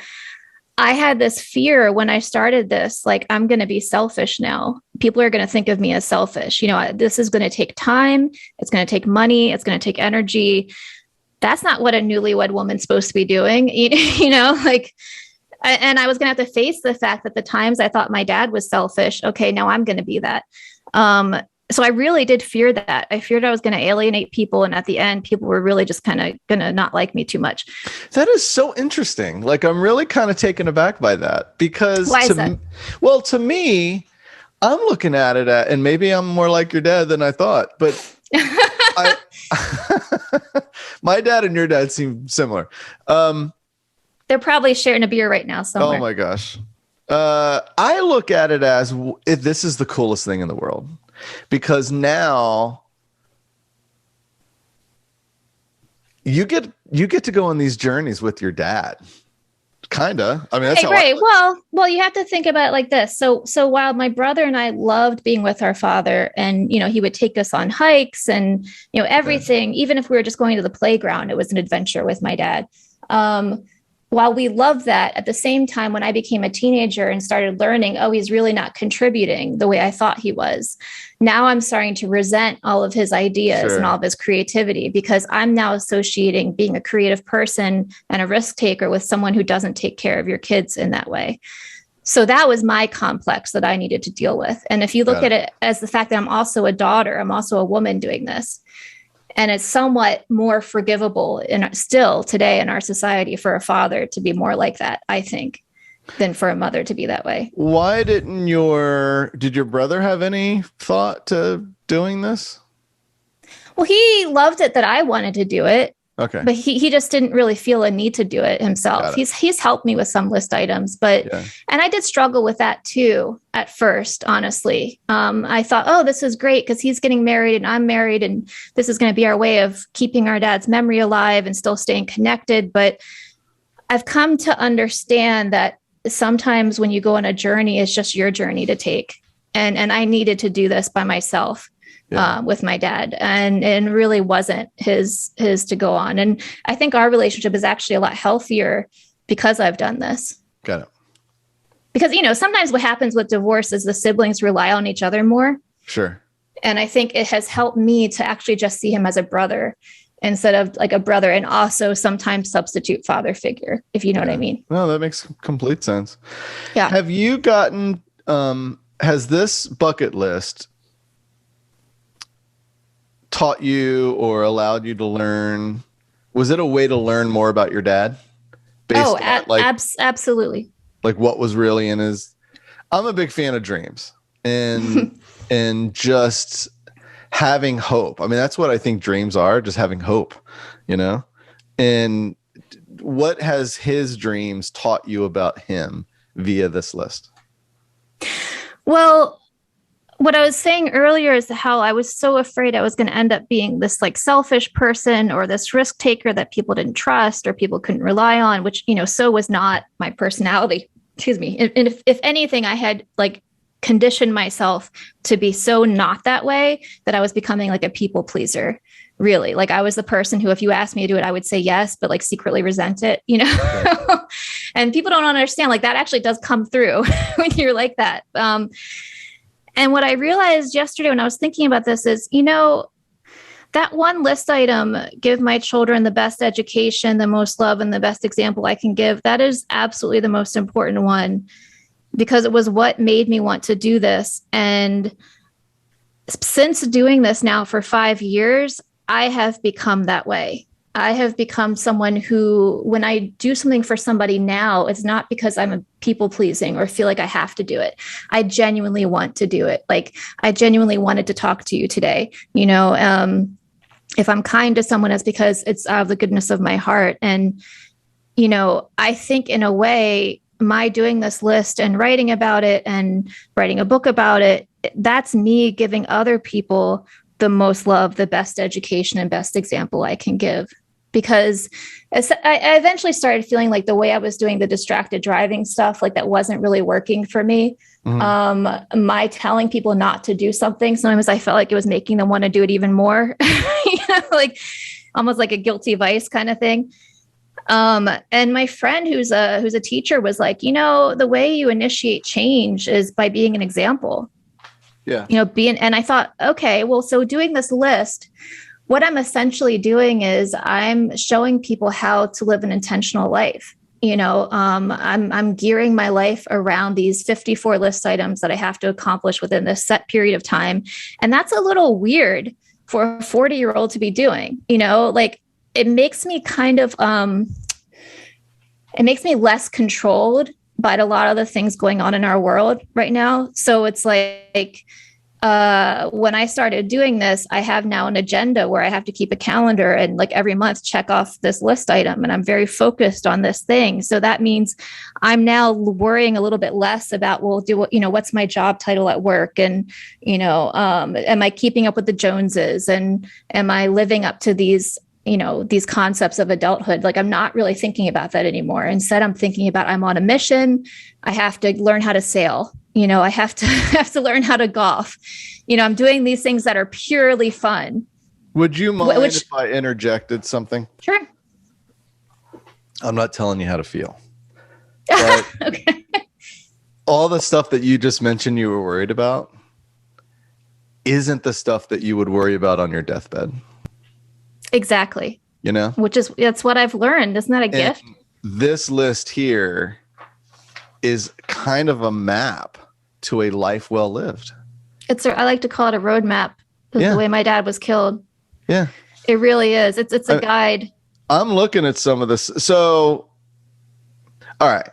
I had this fear when I started this, like, I'm going to be selfish now. People are going to think of me as selfish. You know, this is going to take time. It's going to take money. It's going to take energy. That's not what a newlywed woman's supposed to be doing. You know, like, and I was going to have to face the fact that the times I thought my dad was selfish. Okay, now I'm going to be that. So I really did fear that. I feared I was going to alienate people. And at the end, people were really just kind of going to not like me too much. That is so interesting. Like, I'm really kind of taken aback by that because to me, I'm looking at it and maybe I'm more like your dad than I thought, but my dad and your dad seem similar. They're probably sharing a beer right now somewhere. Oh my gosh. I look at it as this is the coolest thing in the world. Because now you get to go on these journeys with your dad. Kinda. I mean, that's right. Well, you have to think about it like this. So while my brother and I loved being with our father, and you know, he would take us on hikes and you know everything, even if we were just going to the playground, it was an adventure with my dad. While we loved that, at the same time, when I became a teenager and started learning, oh, he's really not contributing the way I thought he was. Now I'm starting to resent all of his ideas and all of his creativity because I'm now associating being a creative person and a risk taker with someone who doesn't take care of your kids in that way. So that was my complex that I needed to deal with. And if you look at it as the fact that I'm also a daughter, I'm also a woman doing this. And it's somewhat more forgivable still today in our society for a father to be more like that, I think, than for a mother to be that way. Why did your brother have any thought to doing this? Well, he loved it that I wanted to do it. Okay. But he just didn't really feel a need to do it himself. He's helped me with some list items, but and I did struggle with that too at first, honestly. I thought, oh, this is great because he's getting married and I'm married and this is going to be our way of keeping our dad's memory alive and still staying connected. But I've come to understand that sometimes when you go on a journey, it's just your journey to take. And I needed to do this by myself. With my dad and really wasn't his to go on. And I think our relationship is actually a lot healthier because I've done this. Got it. Because, you know, sometimes what happens with divorce is the siblings rely on each other more. Sure. And I think it has helped me to actually just see him as a brother instead of like a brother and also sometimes substitute father figure, if you know what I mean. No, that makes complete sense. Yeah. Have you gotten, has this bucket list taught you or allowed you to learn? Was it a way to learn more about your dad? Absolutely. Like what was really in his. I'm a big fan of dreams and and just having hope. I mean, that's what I think dreams are, just having hope, you know? And what has his dreams taught you about him via this list? Well, what I was saying earlier is how I was so afraid I was going to end up being this like selfish person or this risk taker that people didn't trust or people couldn't rely on, which, so was not my personality. Excuse me. And if anything, I had like conditioned myself to be so not that way that I was becoming like a people pleaser. Really, like I was the person who, if you asked me to do it, I would say yes, but like secretly resent it, Okay. And people don't understand like that actually does come through when you're like that. And what I realized yesterday when I was thinking about this is, that one list item, give my children the best education, the most love, and the best example I can give, that is absolutely the most important one because it was what made me want to do this. And since doing this now for 5 years, I have become that way. I have become someone who, when I do something for somebody now, it's not because I'm a people pleasing or feel like I have to do it. I genuinely want to do it. Like I genuinely wanted to talk to you today. If I'm kind to someone, it's because it's out of the goodness of my heart. And, I think in a way, my doing this list and writing about it and writing a book about it, that's me giving other people the most love, the best education, and best example I can give. Because I eventually started feeling like the way I was doing the distracted driving stuff, like that wasn't really working for me. Mm-hmm. My telling people not to do something, sometimes I felt like it was making them want to do it even more, like almost like a guilty vice kind of thing. And my friend who's a teacher was like, the way you initiate change is by being an example. Yeah. And I thought, okay, well, so doing this list, what I'm essentially doing is I'm showing people how to live an intentional life. I'm gearing my life around these 54 list items that I have to accomplish within this set period of time. And that's a little weird for a 40-year-old to be doing, like it makes me kind of, it makes me less controlled by a lot of the things going on in our world right now. So it's like, when I started doing this, I have now an agenda where I have to keep a calendar and like every month check off this list item. And I'm very focused on this thing. So that means I'm now worrying a little bit less about, what's my job title at work? And, am I keeping up with the Joneses? And am I living up to these concepts of adulthood? Like I'm not really thinking about that anymore. Instead, I'm thinking about I'm on a mission. I have to learn how to sail. I have to learn how to golf. I'm doing these things that are purely fun. Would you mind if I interjected something? Sure. I'm not telling you how to feel. But okay. All the stuff that you just mentioned you were worried about isn't the stuff that you would worry about on your deathbed. Exactly. That's what I've learned. Isn't that a gift? This list here is kind of a map to a life well lived. I like to call it a roadmap. The way my dad was killed. Yeah. It really is. It's a guide. I'm looking at some of this. So, all right.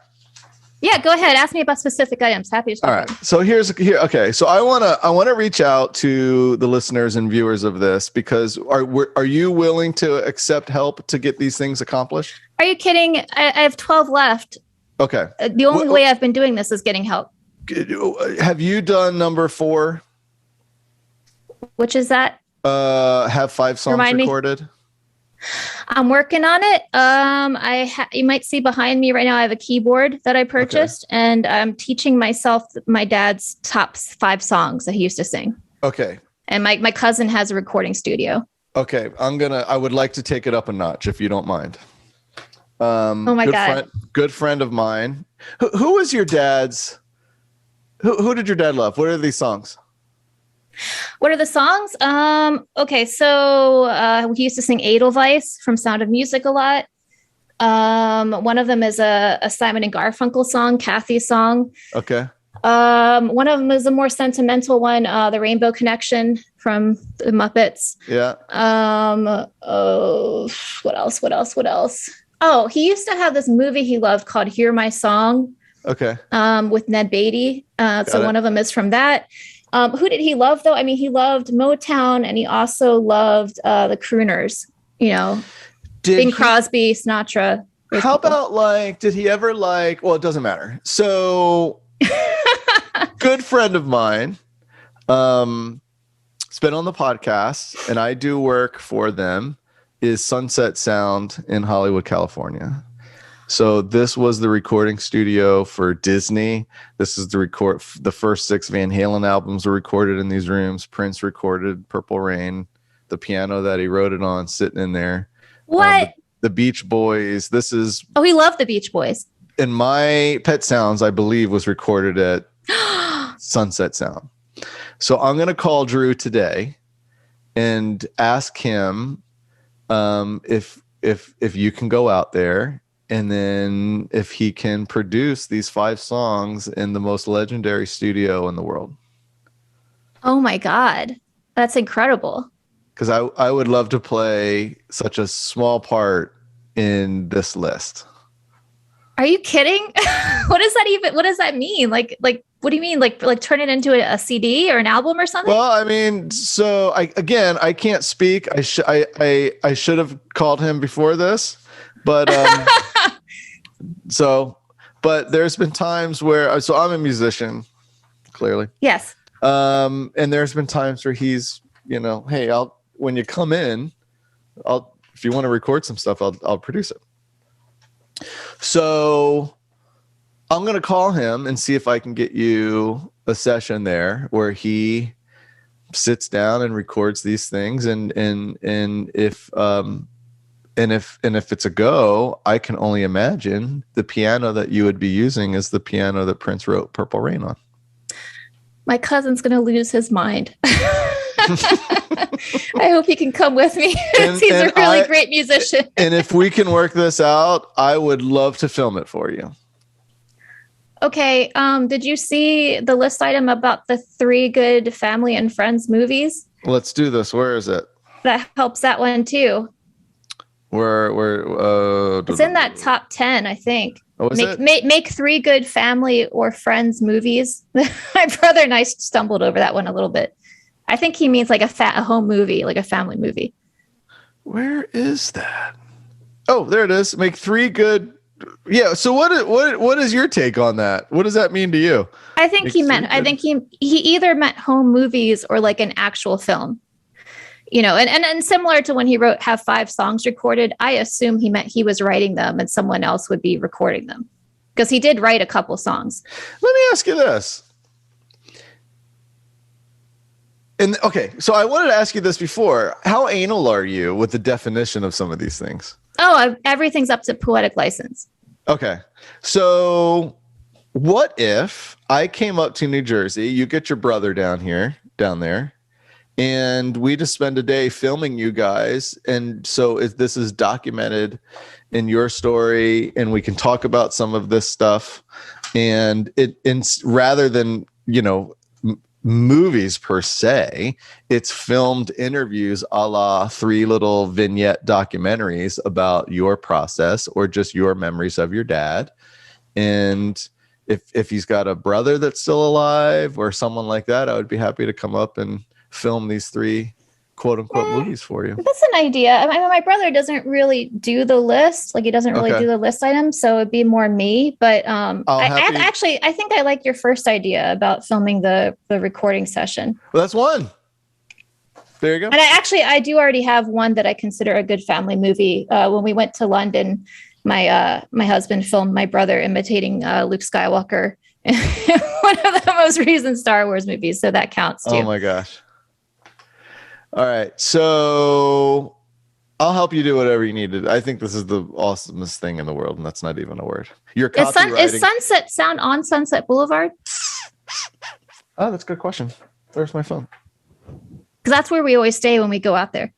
Yeah, go ahead. Ask me about specific items. Happy to talk. All right. So okay. So I want to reach out to the listeners and viewers of this because are you willing to accept help to get these things accomplished? Are you kidding? I have 12 left. Okay. The only way I've been doing this is getting help. Have you done number 4? Which is that? Have 5 songs recorded. I'm working on it. You might see behind me right now, I have a keyboard that I purchased and I'm teaching myself my dad's top 5 songs that he used to sing. Okay. And my cousin has a recording studio. Okay. I would like to take it up a notch if you don't mind. Oh my God. Good friend of mine. Who was your dad's? Who did your dad love? What are these songs? What are the songs? Okay, so he used to sing Edelweiss from Sound of Music a lot. One of them is a Simon and Garfunkel song, Kathy's song. Okay. One of them is a more sentimental one, The Rainbow Connection from the Muppets. Yeah. Oh, what else? Oh, he used to have this movie he loved called Hear My Song. Okay. With Ned Beatty. One of them is from that. Who did he love, though? I mean, he loved Motown, and he also loved the crooners, Bing Crosby, Sinatra. How about, did he ever well, it doesn't matter. So, good friend of mine. It's been on the podcast, and I do work for them. Is Sunset Sound in Hollywood, California. So this was the recording studio for Disney. This is the first 6 Van Halen albums were recorded in these rooms. Prince recorded Purple Rain, the piano that he wrote it on sitting in there. What? The Beach Boys. This is. Oh, he loved the Beach Boys. And My Pet Sounds, I believe, was recorded at Sunset Sound. So I'm going to call Drew today and ask him if you can go out there, and then if he can produce these 5 songs in the most legendary studio in the world. Oh my God. That's incredible. Because I would love to play such a small part in this list. Are you kidding? What does that mean? Like, what do you mean? Like turn it into a CD or an album or something? Well, I mean, so I can't speak. I should have called him before this, but but there's been times where, so I'm a musician, clearly. Yes. And there's been times where he's, hey, when you come in, if you want to record some stuff, I'll produce it. So I'm going to call him and see if I can get you a session there where he sits down and records these things. And if it's a go, I can only imagine the piano that you would be using is the piano that Prince wrote Purple Rain on. My cousin's going to lose his mind. I hope he can come with me. He's a really great musician. And if we can work this out, I would love to film it for you. Okay. Did you see the list item about the 3 good family and friends movies? Let's do this. Where is it? That helps that one too. Where it's in that top 10, I think. Oh, make 3 good family or friends movies. My brother and I stumbled over that one a little bit. I think he means like a home movie, like a family movie. Where is that? Oh, there it is. Make 3 good. Yeah. So what is your take on that? What does that mean to you? I think he either meant home movies or like an actual film. And similar to when he wrote Have 5 Songs Recorded, I assume he meant he was writing them and someone else would be recording them, because he did write a couple songs. Let me ask you this. And okay, so I wanted to ask you this before. How anal are you with the definition of some of these things? Oh, everything's up to poetic license. Okay. So what if I came up to New Jersey, you get your brother down there, and we just spend a day filming you guys. And so if this is documented in your story, and we can talk about some of this stuff, and rather than, movies per se, it's filmed interviews a la 3 little vignette documentaries about your process or just your memories of your dad. And if he's got a brother that's still alive or someone like that, I would be happy to come up and film these 3 quote unquote movies for you. That's an idea. I mean, my brother doesn't really do the list. Like, he doesn't really do the list items. So it'd be more me, but I think I like your first idea about filming the recording session. Well, that's one. There you go. And I do already have one that I consider a good family movie. When we went to London, my husband filmed my brother imitating Luke Skywalker in one of the most recent Star Wars movies. So that counts too. Oh my gosh. All right, so I'll help you do whatever you need to. I think this is the awesomest thing in the world, and that's not even a word. Your copywriting. Is Sunset Sound on Sunset Boulevard? Oh, that's a good question. Where's my phone? Because that's where we always stay when we go out there.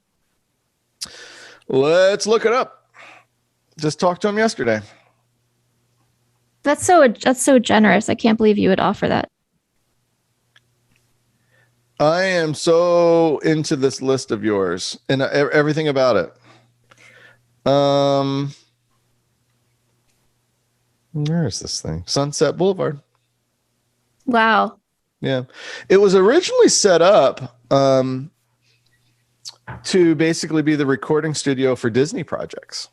Let's look it up. Just talked to him yesterday. That's so generous. I can't believe you would offer that. I am so into this list of yours and everything about it. Where is this thing? Sunset Boulevard. Wow. Yeah. It was originally set up to basically be the recording studio for Disney projects.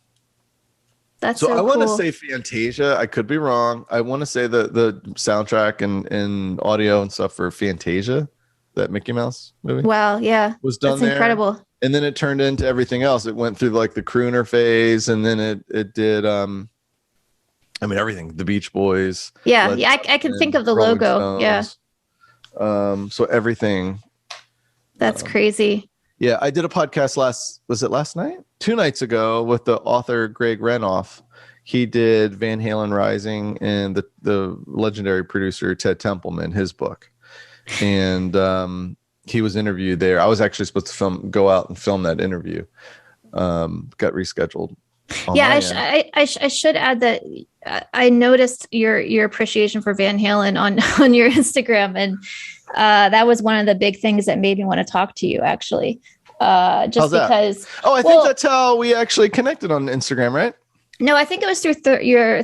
That's So I want to cool. say Fantasia. I could be wrong. I want to say the soundtrack and audio and stuff for Fantasia, that Mickey Mouse movie, Wow. Yeah. was done That's there. incredible. And then it turned into everything else. It went through like the crooner phase, and then it did I mean everything. The Beach Boys. Yeah. Led Yeah. I can think of the Rolling logo. Yeah. Stones. So everything. That's crazy. Yeah, I did a podcast last night? 2 nights ago with the author Greg Renoff. He did Van Halen Rising and the legendary producer Ted Templeman, his book. And he was interviewed there. I was actually supposed to go out and film that interview. Got rescheduled. Yeah, I should add that I noticed your appreciation for Van Halen on your Instagram, and that was one of the big things that made me want to talk to you, actually. Just because. Oh, I think that's how we actually connected on Instagram, right? No, I think it was through your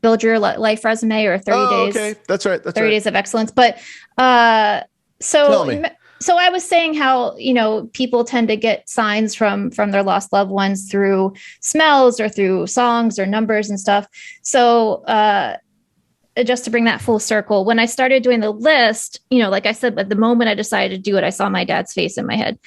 Build Your Life Resume or 30 days. Okay, that's right. 30 days of excellence. But Tell me. So I was saying how, people tend to get signs from their lost loved ones through smells or through songs or numbers and stuff. So just to bring that full circle, when I started doing the list, like I said, at the moment I decided to do it, I saw my dad's face in my head.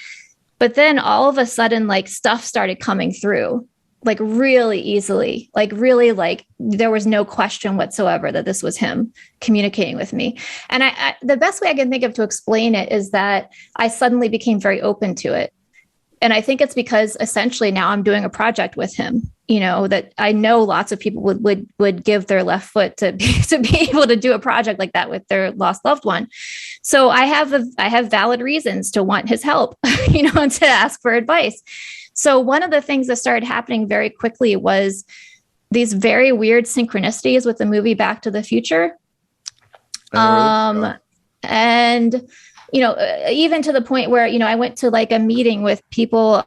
But then all of a sudden, like, stuff started coming through, like, really easily, like, really, like, there was no question whatsoever that this was him communicating with me. And I the best way I can think of to explain it is that I suddenly became very open to it. And I think it's because essentially now I'm doing a project with him, that I know lots of people would give their left foot to be able to do a project like that with their lost loved one. So I have valid reasons to want his help, and to ask for advice. So one of the things that started happening very quickly was these very weird synchronicities with the movie Back to the Future. And, even to the point where, I went to like a meeting with people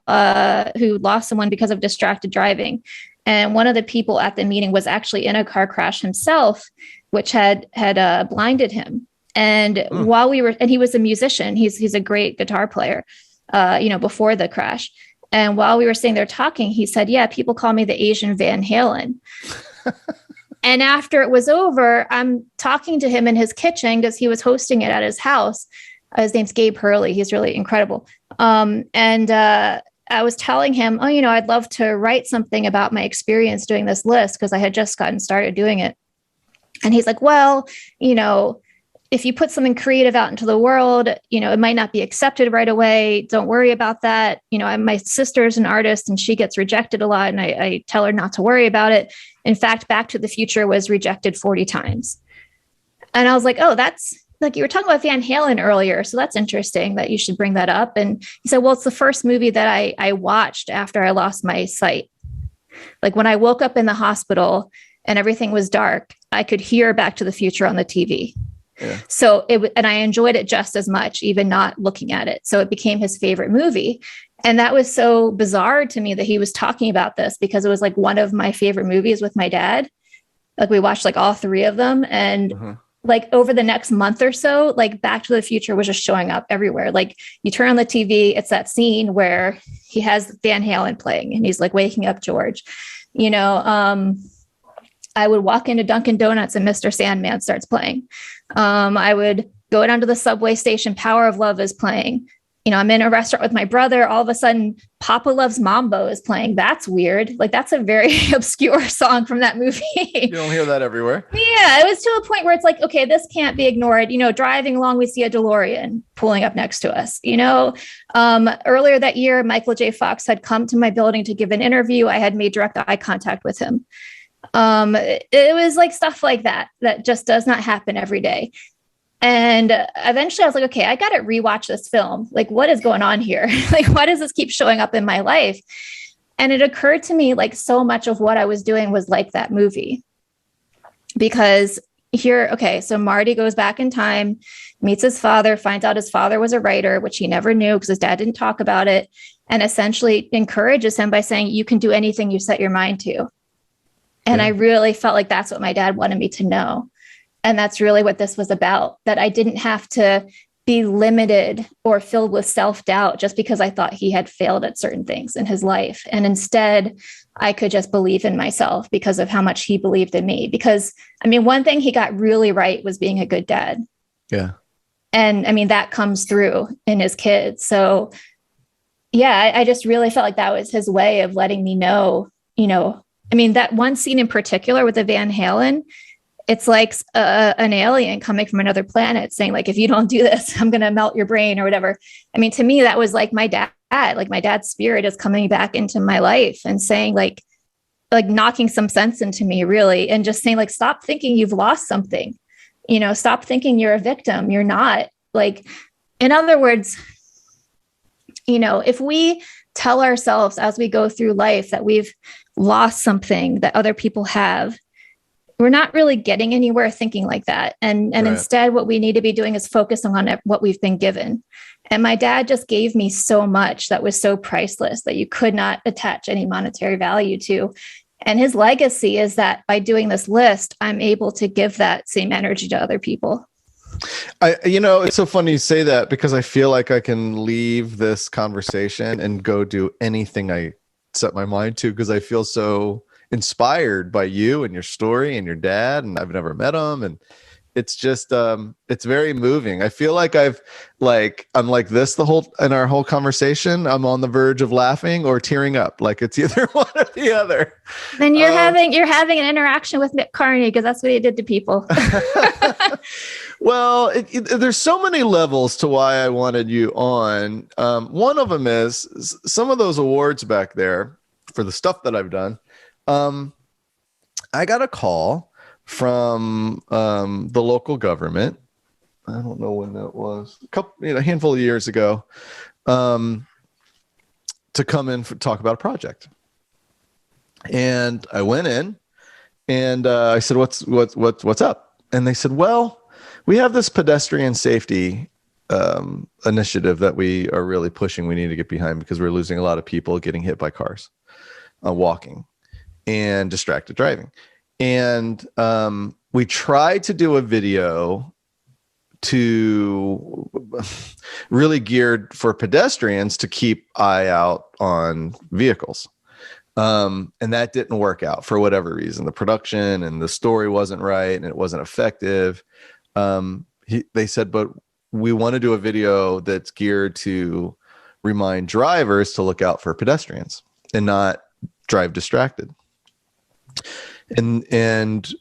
who lost someone because of distracted driving. And one of the people at the meeting was actually in a car crash himself, which had blinded him. And while and he was a musician, he's a great guitar player, before the crash. And while we were sitting there talking, he said, yeah, people call me the Asian Van Halen. And after it was over, I'm talking to him in his kitchen because he was hosting it at his house. His name's Gabe Hurley. He's really incredible. And I was telling him, I'd love to write something about my experience doing this list because I had just gotten started doing it. And he's like, well, if you put something creative out into the world, it might not be accepted right away. Don't worry about that. My sister's an artist and she gets rejected a lot. And I tell her not to worry about it. In fact, Back to the Future was rejected 40 times. And I was like, oh, that's like, you were talking about Van Halen earlier. So that's interesting that you should bring that up. And he said, well, it's the first movie that I watched after I lost my sight. Like when I woke up in the hospital and everything was dark, I could hear Back to the Future on the TV. Yeah. So and I enjoyed it just as much, even not looking at it. So it became his favorite movie. And that was so bizarre to me that he was talking about this because it was like one of my favorite movies with my dad. Like we watched like all 3 of them. And like over the next month or so, like Back to the Future was just showing up everywhere. Like you turn on the TV, it's that scene where he has Van Halen playing and he's like waking up George, I would walk into Dunkin' Donuts and Mr. Sandman starts playing. I would go down to the subway station. Power of Love is playing. I'm in a restaurant with my brother. All of a sudden, Papa Loves Mambo is playing. That's weird. Like that's a very obscure song from that movie. You don't hear that everywhere. Yeah, it was to a point where it's like, okay, this can't be ignored. Driving along, we see a DeLorean pulling up next to us. Earlier that year, Michael J. Fox had come to my building to give an interview. I had made direct eye contact with him. It was like stuff like that just does not happen every day. And eventually I was like, okay, I got to rewatch this film. Like, what is going on here? Like, why does this keep showing up in my life? And it occurred to me like so much of what I was doing was like that movie. Because so Marty goes back in time, meets his father, finds out his father was a writer, which he never knew because his dad didn't talk about it, and essentially encourages him by saying, you can do anything you set your mind to. And I really felt like that's what my dad wanted me to know. And that's really what this was about, that I didn't have to be limited or filled with self-doubt just because I thought he had failed at certain things in his life. And instead, I could just believe in myself because of how much he believed in me. Because, I mean, one thing he got really right was being a good dad. Yeah. And I mean, that comes through in his kids. So yeah, I just really felt like that was his way of letting me know, I mean, that one scene in particular with the Van Halen, it's like an alien coming from another planet saying, like, if you don't do this, I'm going to melt your brain or whatever. I mean, to me, that was like my dad, like my dad's spirit is coming back into my life and saying like knocking some sense into me, really. And just saying, like, stop thinking you've lost something, stop thinking you're a victim. You're not. Like, in other words, if we tell ourselves as we go through life that we've lost something that other people have, we're not really getting anywhere thinking like that. And Right. Instead, what we need to be doing is focusing on what we've been given. And my dad just gave me so much that was so priceless that you could not attach any monetary value to. And his legacy is that by doing this list, I'm able to give that same energy to other people. It's so funny you say that, because I feel like I can leave this conversation and go do anything I set my mind to, because I feel so inspired by you and your story and your dad, and I've never met him, and it's just it's very moving. I feel like I'm like this in our whole conversation. I'm on the verge of laughing or tearing up. Like, it's either one or the other. Then you're having an interaction with Nick Carney, because that's what he did to people. Well, there's so many levels to why I wanted you on. One of them is some of those awards back there for the stuff that I've done. I got a call from the local government. I don't know when that was, a handful of years ago, to come in talk about a project. And I went in and I said, what's up? And they said, well, we have this pedestrian safety initiative that we are really pushing. We need to get behind, because we're losing a lot of people getting hit by cars, walking, and distracted driving. And we tried to do a video to really geared for pedestrians to keep eye out on vehicles. And that didn't work out for whatever reason. The production and the story wasn't right, and it wasn't effective. They said, but we want to do a video that's geared to remind drivers to look out for pedestrians and not drive distracted. And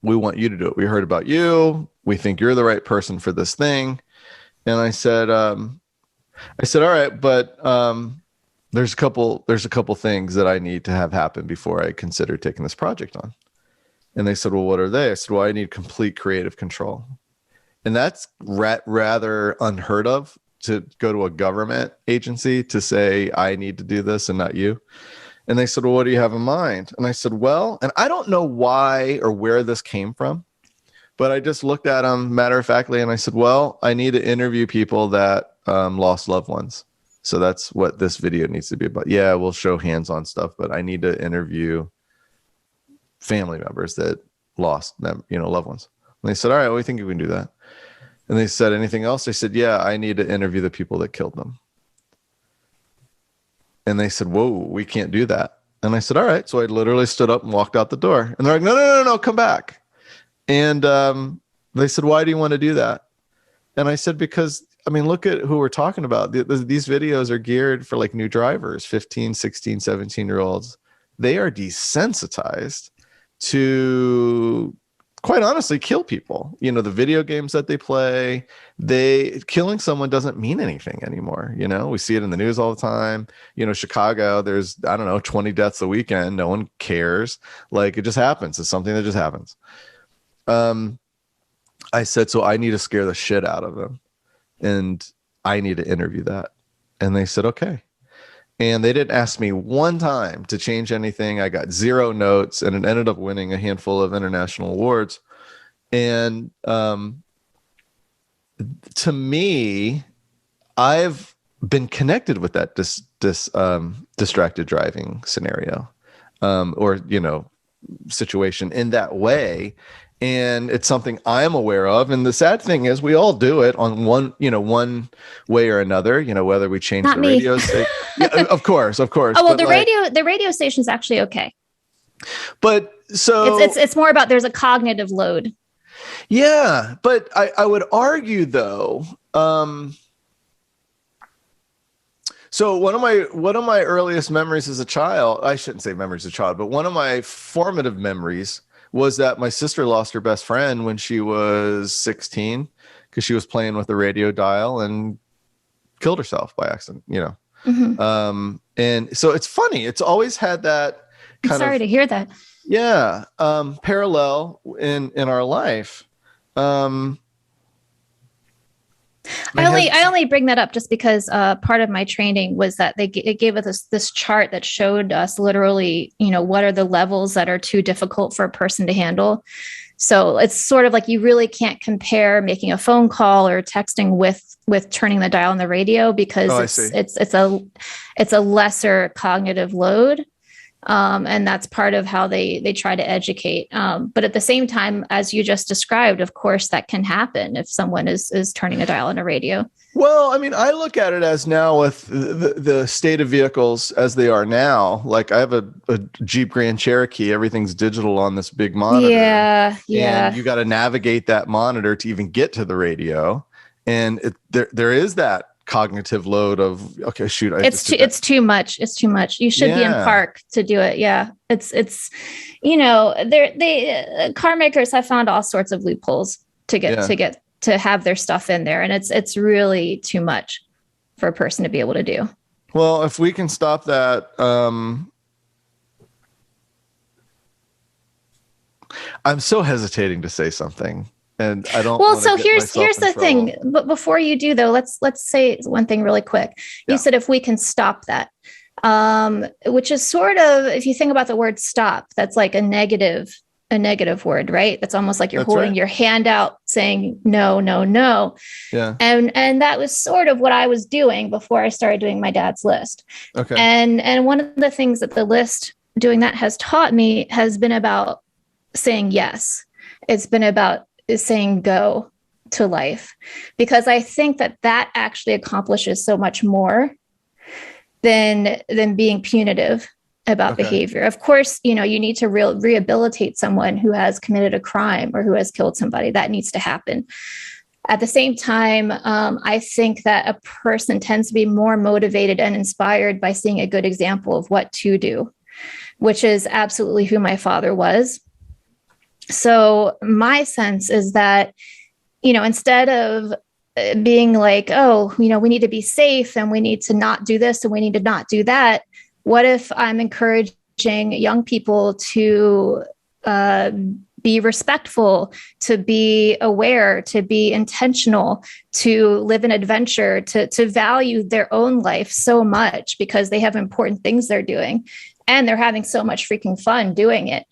we want you to do it. We heard about you. We think you're the right person for this thing. And I said, all right, but there's a couple things that I need to have happen before I consider taking this project on. And they said, well, what are they? I said, well, I need complete creative control. And that's rather unheard of, to go to a government agency to say, I need to do this and not you. And they said, well, what do you have in mind? And I said, well, and I don't know why or where this came from, but I just looked at them matter of factly, and I said, well, I need to interview people that lost loved ones. So that's what this video needs to be about. Yeah, we'll show hands-on stuff, but I need to interview family members that lost them, loved ones. And they said, all right, well, we think you can do that. And they said, anything else? I said, yeah, I need to interview the people that killed them. And they said, whoa, we can't do that. And I said, all right. So I literally stood up and walked out the door. And they're like, no, come back. And they said, why do you want to do that? And I said, because, look at who we're talking about. These videos are geared for like new drivers, 15, 16, 17-year-olds. They are desensitized to, quite honestly, kill people. The video games that they play, killing someone doesn't mean anything anymore. We see it in the news all the time. Chicago, there's, 20 deaths a weekend. No one cares. Like, it just happens. It's something that just happens. I said, so I need to scare the shit out of them, and I need to interview that. And they said, okay. And they didn't ask me one time to change anything. I got 0 notes, and it ended up winning a handful of international awards. And to me, I've been connected with that distracted driving scenario, or situation in that way. and it's something I'm aware of. And the sad thing is we all do it on one way or another, whether we change Not the me. radio station. Yeah, of course. Oh, well, But the radio station's actually okay. but so It's more about there's a cognitive load. yeah, but I would argue though, so one of my earliest memories as a child, I shouldn't say memories as a child, but one of my formative memories was that my sister lost her best friend when she was 16 because she was playing with a radio dial and killed herself by accident, Mm-hmm. And so it's funny. It's always had that I'm kind sorry of, to hear that. yeah, parallel in our life. I only bring that up just because part of my training was that it gave us this chart that showed us literally, what are the levels that are too difficult for a person to handle. So it's sort of like you really can't compare making a phone call or texting with turning the dial on the radio because it's a lesser cognitive load. And that's part of how they try to educate. But at the same time, as you just described, of course, that can happen if someone is turning a dial on a radio. Well, I mean, I look at it as now with the state of vehicles as they are now. Like I have a Jeep Grand Cherokee, everything's digital on this big monitor. Yeah. And you got to navigate that monitor to even get to the radio. And there is that cognitive load of, okay, shoot. It's too much. It's too much. You should be in park to do it. Yeah. It's car makers have found all sorts of loopholes to have their stuff in there. And it's really too much for a person to be able to do. Well, if we can stop that, I'm so hesitating to say something. And I don't. Well, so here's the thing. But before you do, though, let's say one thing really quick. You said if we can stop that, which is sort of, if you think about the word "stop," that's like a negative word, right? That's almost like you're holding your hand out, saying no, no, no. Yeah. And that was sort of what I was doing before I started doing my dad's list. Okay. And one of the things that the list doing that has taught me has been about saying yes. It's been about saying go to life, because I think that actually accomplishes so much more than being punitive about behavior. Of course, you need to rehabilitate someone who has committed a crime or who has killed somebody. That needs to happen. At the same time, I think that a person tends to be more motivated and inspired by seeing a good example of what to do, which is absolutely who my father was. So my sense is that, instead of being like, oh, we need to be safe and we need to not do this and we need to not do that, what if I'm encouraging young people to be respectful, to be aware, to be intentional, to live an adventure, to value their own life so much because they have important things they're doing and they're having so much freaking fun doing it,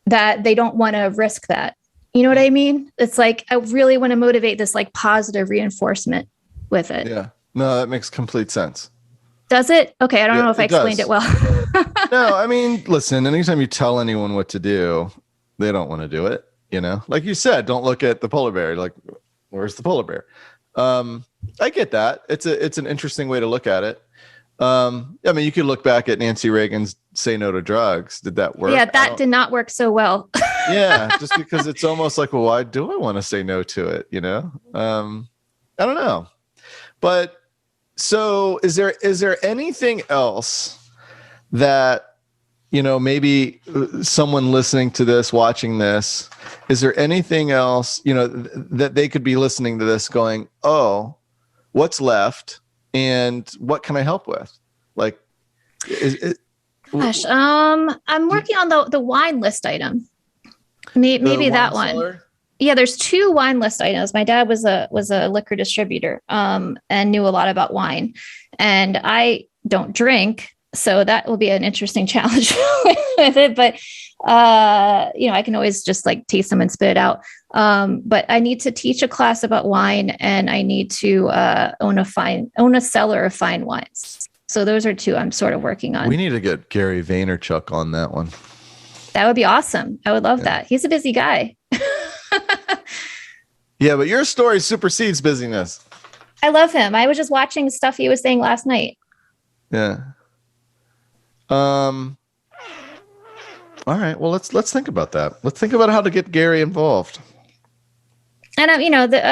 that they don't want to risk that. You know what I mean? It's like, I really want to motivate this like positive reinforcement with it. Yeah. No, that makes complete sense. Does it? Okay. I don't know if I explained it well. No, I mean, listen, anytime you tell anyone what to do, they don't want to do it. Like you said, don't look at the polar bear. Like, where's the polar bear? I get that. It's an interesting way to look at it. I mean, you could look back at Nancy Reagan's "Say No to Drugs." Did that work? Yeah, that did not work so well. Yeah, just because it's almost like, well, why do I want to say no to it? I don't know. But so, is there anything else that maybe someone listening to this, watching this, is there anything else that they could be listening to this, going, oh, what's left? And what can I help with? Like, gosh, I'm working on the wine list item. Maybe that one. Seller? Yeah, there's 2 wine list items. My dad was a liquor distributor, and knew a lot about wine, and I don't drink, so that will be an interesting challenge with it. But I can always just like taste them and spit it out. But I need to teach a class about wine, and I need to own a cellar of fine wines. So those are 2 I'm sort of working on. We need to get Gary Vaynerchuk on that one. That would be awesome. I would love that. He's a busy guy. Yeah, but your story supersedes busyness. I love him. I was just watching stuff he was saying last night. Yeah. All right. Well, let's think about that. Let's think about how to get Gary involved. And I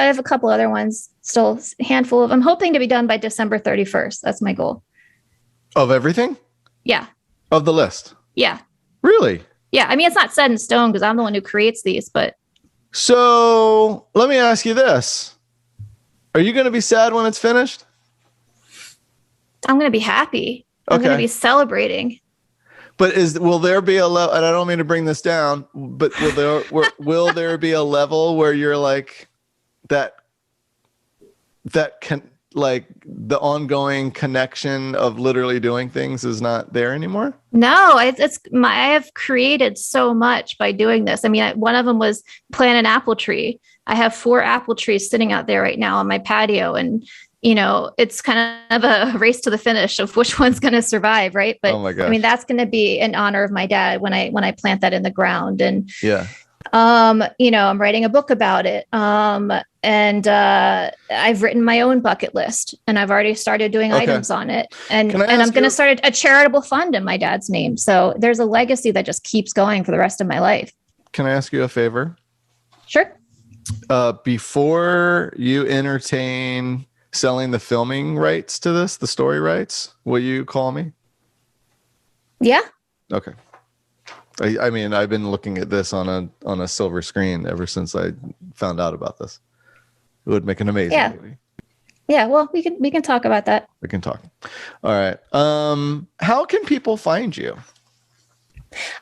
have a couple other ones, still a handful of. I'm hoping to be done by December 31st. That's my goal. Of everything? Yeah. Of the list? Yeah. Really? Yeah. I mean, it's not set in stone because I'm the one who creates these, but. So let me ask you this. Are you going to be sad when it's finished? I'm going to be happy. I'm going to be celebrating. But will there be a level, and I don't mean to bring this down, but will there be a level where you're like that can, like, the ongoing connection of literally doing things is not there anymore? No, I have created so much by doing this. I mean, one of them was plant an apple tree. I have 4 apple trees sitting out there right now on my patio, and it's kind of a race to the finish of which one's going to survive, right? But oh my gosh. I mean, that's going to be in honor of my dad when I plant that in the ground. And yeah. I'm writing a book about it. And I've written my own bucket list, and I've already started doing items on it. And I'm going to start a charitable fund in my dad's name. So there's a legacy that just keeps going for the rest of my life. Can I ask you a favor? Sure. Before you entertain selling the filming rights to this, the story rights, will you call me? Yeah. Okay. I mean, I've been looking at this on a silver screen ever since I found out about this. It would make an amazing movie. Yeah. Well, we can talk about that. We can talk. All right. How can people find you?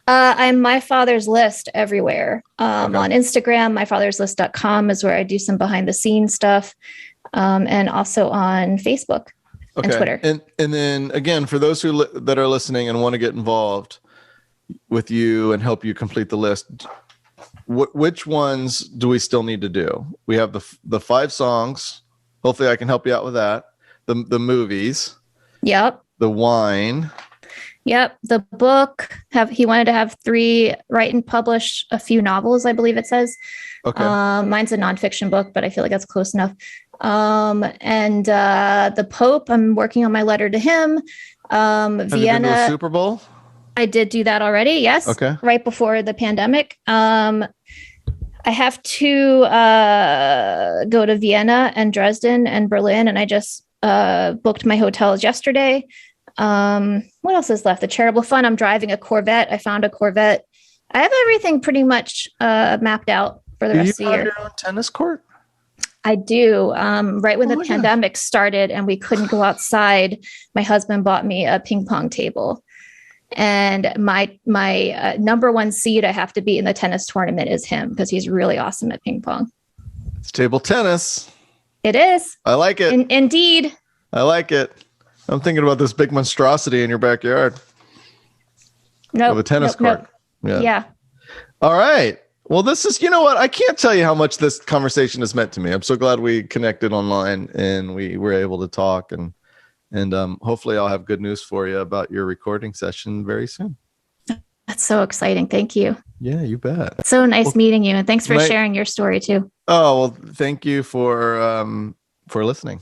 I'm My Father's List everywhere. On Instagram, myfatherslist.com is where I do some behind the scenes stuff. And also on Facebook and Twitter. And then again, for those that are listening and want to get involved with you and help you complete the list, which ones do we still need to do? We have the 5 songs. Hopefully I can help you out with that. The movies. Yep. The wine. Yep. The book. He wanted to have 3, write and publish a few novels, I believe it says. Okay. Mine's a nonfiction book, but I feel like that's close enough. And the Pope, I'm working on my letter to him. Have you been to a Super Bowl? I did do that already. Yes. Okay. Right before the pandemic. I have to go to Vienna and Dresden and Berlin, and I just booked my hotels yesterday. What else is left? The charitable fund. I'm driving a Corvette. I found a Corvette. I have everything pretty much mapped out for the rest of the year. Do you have your own tennis court? I do. Right when the pandemic started and we couldn't go outside, my husband bought me a ping pong table. And my number 1 seed I have to be in the tennis tournament is him, because he's really awesome at ping pong. It's table tennis. It is. I like it. Indeed. I like it. I'm thinking about this big monstrosity in your backyard. No. Of a tennis court. Nope. Yeah. All right. Well, this is, you know what? I can't tell you how much this conversation has meant to me. I'm so glad we connected online and we were able to talk, and hopefully I'll have good news for you about your recording session very soon. That's so exciting. Thank you. Yeah, you bet. So nice meeting you, and thanks for sharing your story too. Oh, well, thank you for listening.